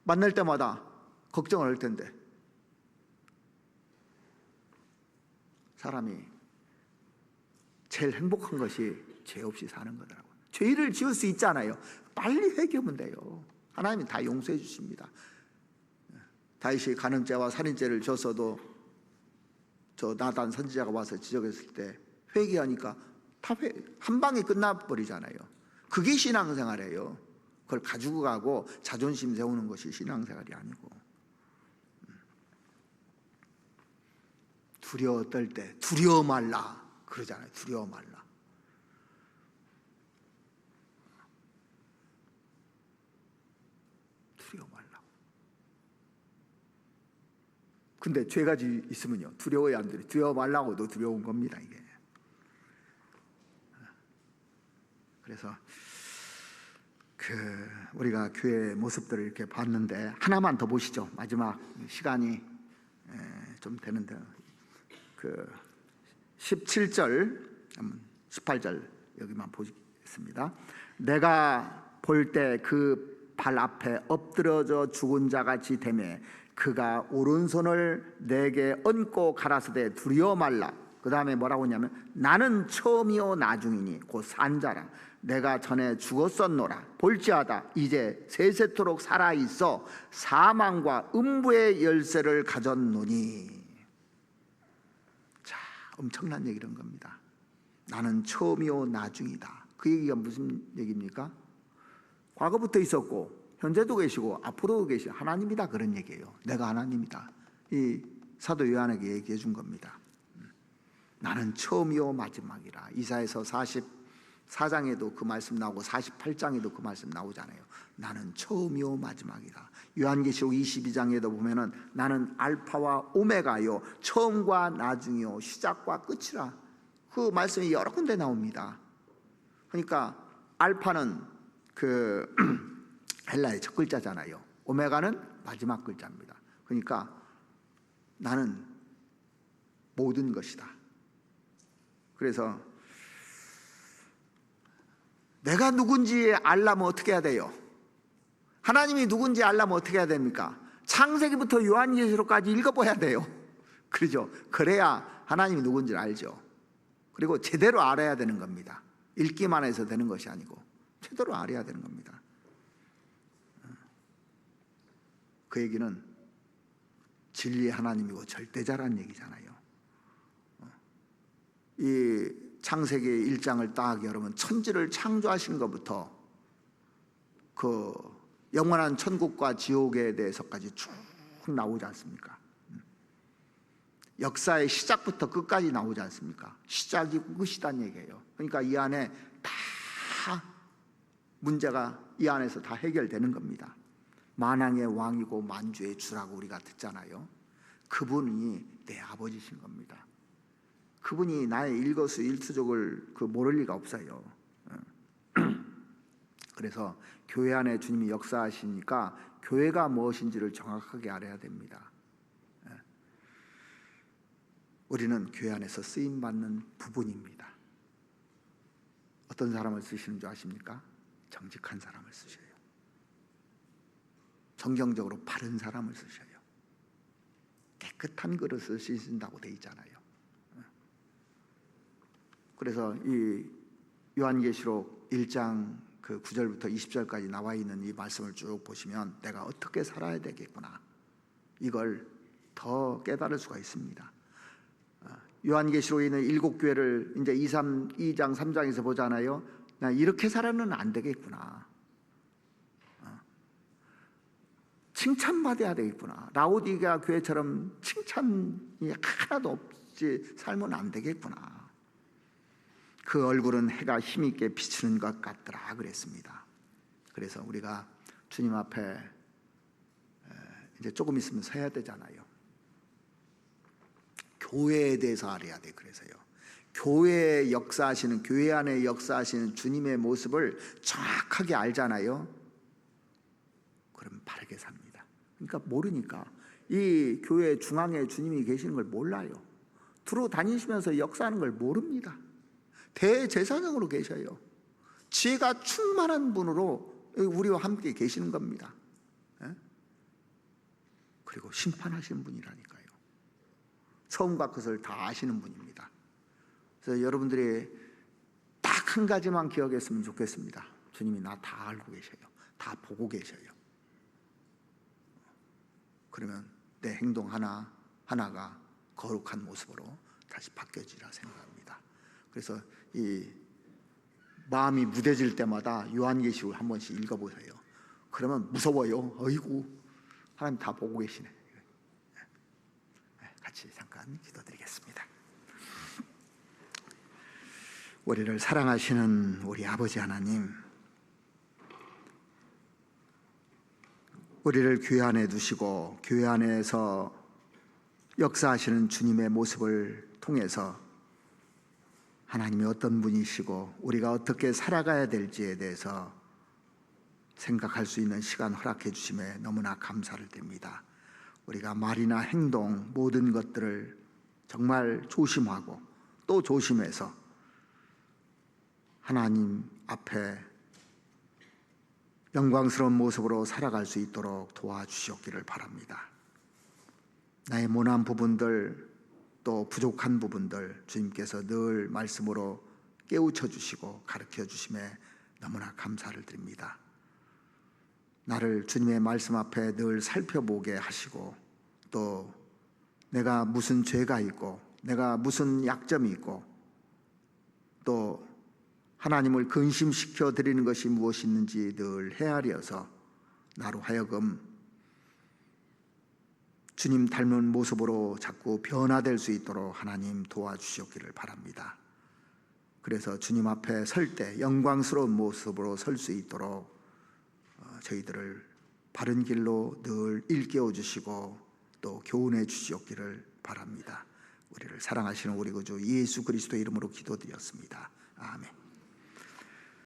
만날 때마다 걱정을 할 텐데. 사람이 제일 행복한 것이 죄 없이 사는 거더라고요. 죄를 지을 수 있잖아요. 빨리 회개하면 돼요. 하나님이 다 용서해 주십니다. 다윗이 간음죄와 살인죄를 졌어도 저 나단 선지자가 와서 지적했을 때 회개하니까 한 방에 끝나버리잖아요. 그게 신앙생활이에요. 그걸 가지고 가고 자존심 세우는 것이 신앙생활이 아니고. 두려워 떨 때 두려워 말라 그러잖아요. 두려워 말라. 두려워 말라. 근데 죄가 있으면요, 두려워야 안 돼요. 두려워 말라고도 두려운 겁니다, 이게. 그래서 우리가 교회 모습들을 이렇게 봤는데, 하나만 더 보시죠. 마지막 시간이 좀 되는데, 17절, 18절 여기만 보겠습니다. 내가 볼 때 그 발 앞에 엎드러져 죽은 자 같이 되매 그가 오른손을 내게 얹고 가라사대 두려워 말라. 그 다음에 뭐라고 했냐면, 나는 처음이요 나중이니 곧 산자라. 내가 전에 죽었었노라. 볼지어다 이제 세세토록 살아있어 사망과 음부의 열쇠를 가졌노니. 자, 엄청난 얘기를 한 겁니다. 나는 처음이요 나중이다. 그 얘기가 무슨 얘기입니까? 과거부터 있었고 현재도 계시고 앞으로도 계신 하나님이다, 그런 얘기예요. 내가 하나님이다. 이 사도 요한에게 얘기해 준 겁니다. 나는 처음이요 마지막이라. 이사야서 44장에도 그 말씀 나오고 48장에도 그 말씀 나오잖아요. 나는 처음이요 마지막이다. 요한계시록 22장에도 보면은 나는 알파와 오메가요, 처음과 나중이요, 시작과 끝이라. 그 말씀이 여러 군데 나옵니다. 그러니까 알파는 헬라의 첫 글자잖아요. 오메가는 마지막 글자입니다. 그러니까 나는 모든 것이다. 그래서 내가 누군지 알려면 어떻게 해야 돼요? 하나님이 누군지 알려면 어떻게 해야 됩니까? 창세기부터 요한계시록까지 읽어봐야 돼요. 그렇죠? 그래야 하나님이 누군지를 알죠. 그리고 제대로 알아야 되는 겁니다. 읽기만 해서 되는 것이 아니고 제대로 알아야 되는 겁니다. 그 얘기는 진리의 하나님이고 절대자라는 얘기잖아요. 이 창세기 1장을 딱 열으면 천지를 창조하신 것부터 그 영원한 천국과 지옥에 대해서까지 쭉 나오지 않습니까? 역사의 시작부터 끝까지 나오지 않습니까? 시작이 끝이란 얘기예요. 그러니까 이 안에 다 문제가 이 안에서 다 해결되는 겁니다. 만왕의 왕이고 만주의 주라고 우리가 듣잖아요. 그분이 내 아버지신 겁니다. 그분이 나의 일거수일투족을 모를 리가 없어요. 그래서 교회 안에 주님이 역사하시니까 교회가 무엇인지를 정확하게 알아야 됩니다. 우리는 교회 안에서 쓰임받는 부분입니다. 어떤 사람을 쓰시는 줄 아십니까? 정직한 사람을 쓰셔요. 성경적으로 바른 사람을 쓰셔요. 깨끗한 그릇을 쓰신다고 돼 있잖아요. 그래서 이 요한계시록 1장 그 9절부터 20절까지 나와 있는 이 말씀을 쭉 보시면 내가 어떻게 살아야 되겠구나, 이걸 더 깨달을 수가 있습니다. 요한계시록에 있는 7교회를 이제 2장 3장에서 보잖아요. 나 이렇게 살아는 안 되겠구나, 칭찬받아야 되겠구나, 라오디게아 교회처럼 칭찬이 하나도 없이 살면 안 되겠구나, 그 얼굴은 해가 힘있게 비치는 것 같더라 그랬습니다. 그래서 우리가 주님 앞에 이제 조금 있으면 서야 되잖아요. 교회에 대해서 알아야 돼. 그래서요, 교회에 역사하시는, 교회 안에 역사하시는 주님의 모습을 정확하게 알잖아요. 그럼 바르게 삽니다. 그러니까 모르니까, 이 교회 중앙에 주님이 계시는 걸 몰라요. 들어 다니시면서 역사하는 걸 모릅니다. 대제사장으로 계셔요. 지혜가 충만한 분으로 우리와 함께 계시는 겁니다. 그리고 심판하시는 분이라니까요. 처음과 끝을 다 아시는 분입니다. 그래서 여러분들이 딱 한 가지만 기억했으면 좋겠습니다. 주님이 나 다 알고 계셔요. 다 보고 계셔요. 그러면 내 행동 하나가 거룩한 모습으로 다시 바뀌어지리라 생각합니다. 그래서 이 마음이 무뎌질 때마다 요한계시록을 한 번씩 읽어보세요. 그러면 무서워요. 어이구, 하나님 다 보고 계시네. 같이 잠깐 기도드리겠습니다. 우리를 사랑하시는 우리 아버지 하나님, 우리를 교회 안에 두시고 교회 안에서 역사하시는 주님의 모습을 통해서 하나님이 어떤 분이시고 우리가 어떻게 살아가야 될지에 대해서 생각할 수 있는 시간 허락해 주심에 너무나 감사를 드립니다. 우리가 말이나 행동 모든 것들을 정말 조심하고 또 조심해서 하나님 앞에 영광스러운 모습으로 살아갈 수 있도록 도와주시옵기를 바랍니다. 나의 모난 부분들, 또 부족한 부분들 주님께서 늘 말씀으로 깨우쳐 주시고 가르쳐 주심에 너무나 감사를 드립니다. 나를 주님의 말씀 앞에 늘 살펴보게 하시고, 또 내가 무슨 죄가 있고 내가 무슨 약점이 있고 또 하나님을 근심시켜 드리는 것이 무엇이 있는지 늘 헤아려서 나로 하여금 주님 닮은 모습으로 자꾸 변화될 수 있도록 하나님 도와주시옵기를 바랍니다. 그래서 주님 앞에 설 때 영광스러운 모습으로 설 수 있도록 저희들을 바른 길로 늘 일깨워 주시고 또 교훈해 주시옵기를 바랍니다. 우리를 사랑하시는 우리 구주 예수 그리스도의 이름으로 기도드렸습니다. 아멘.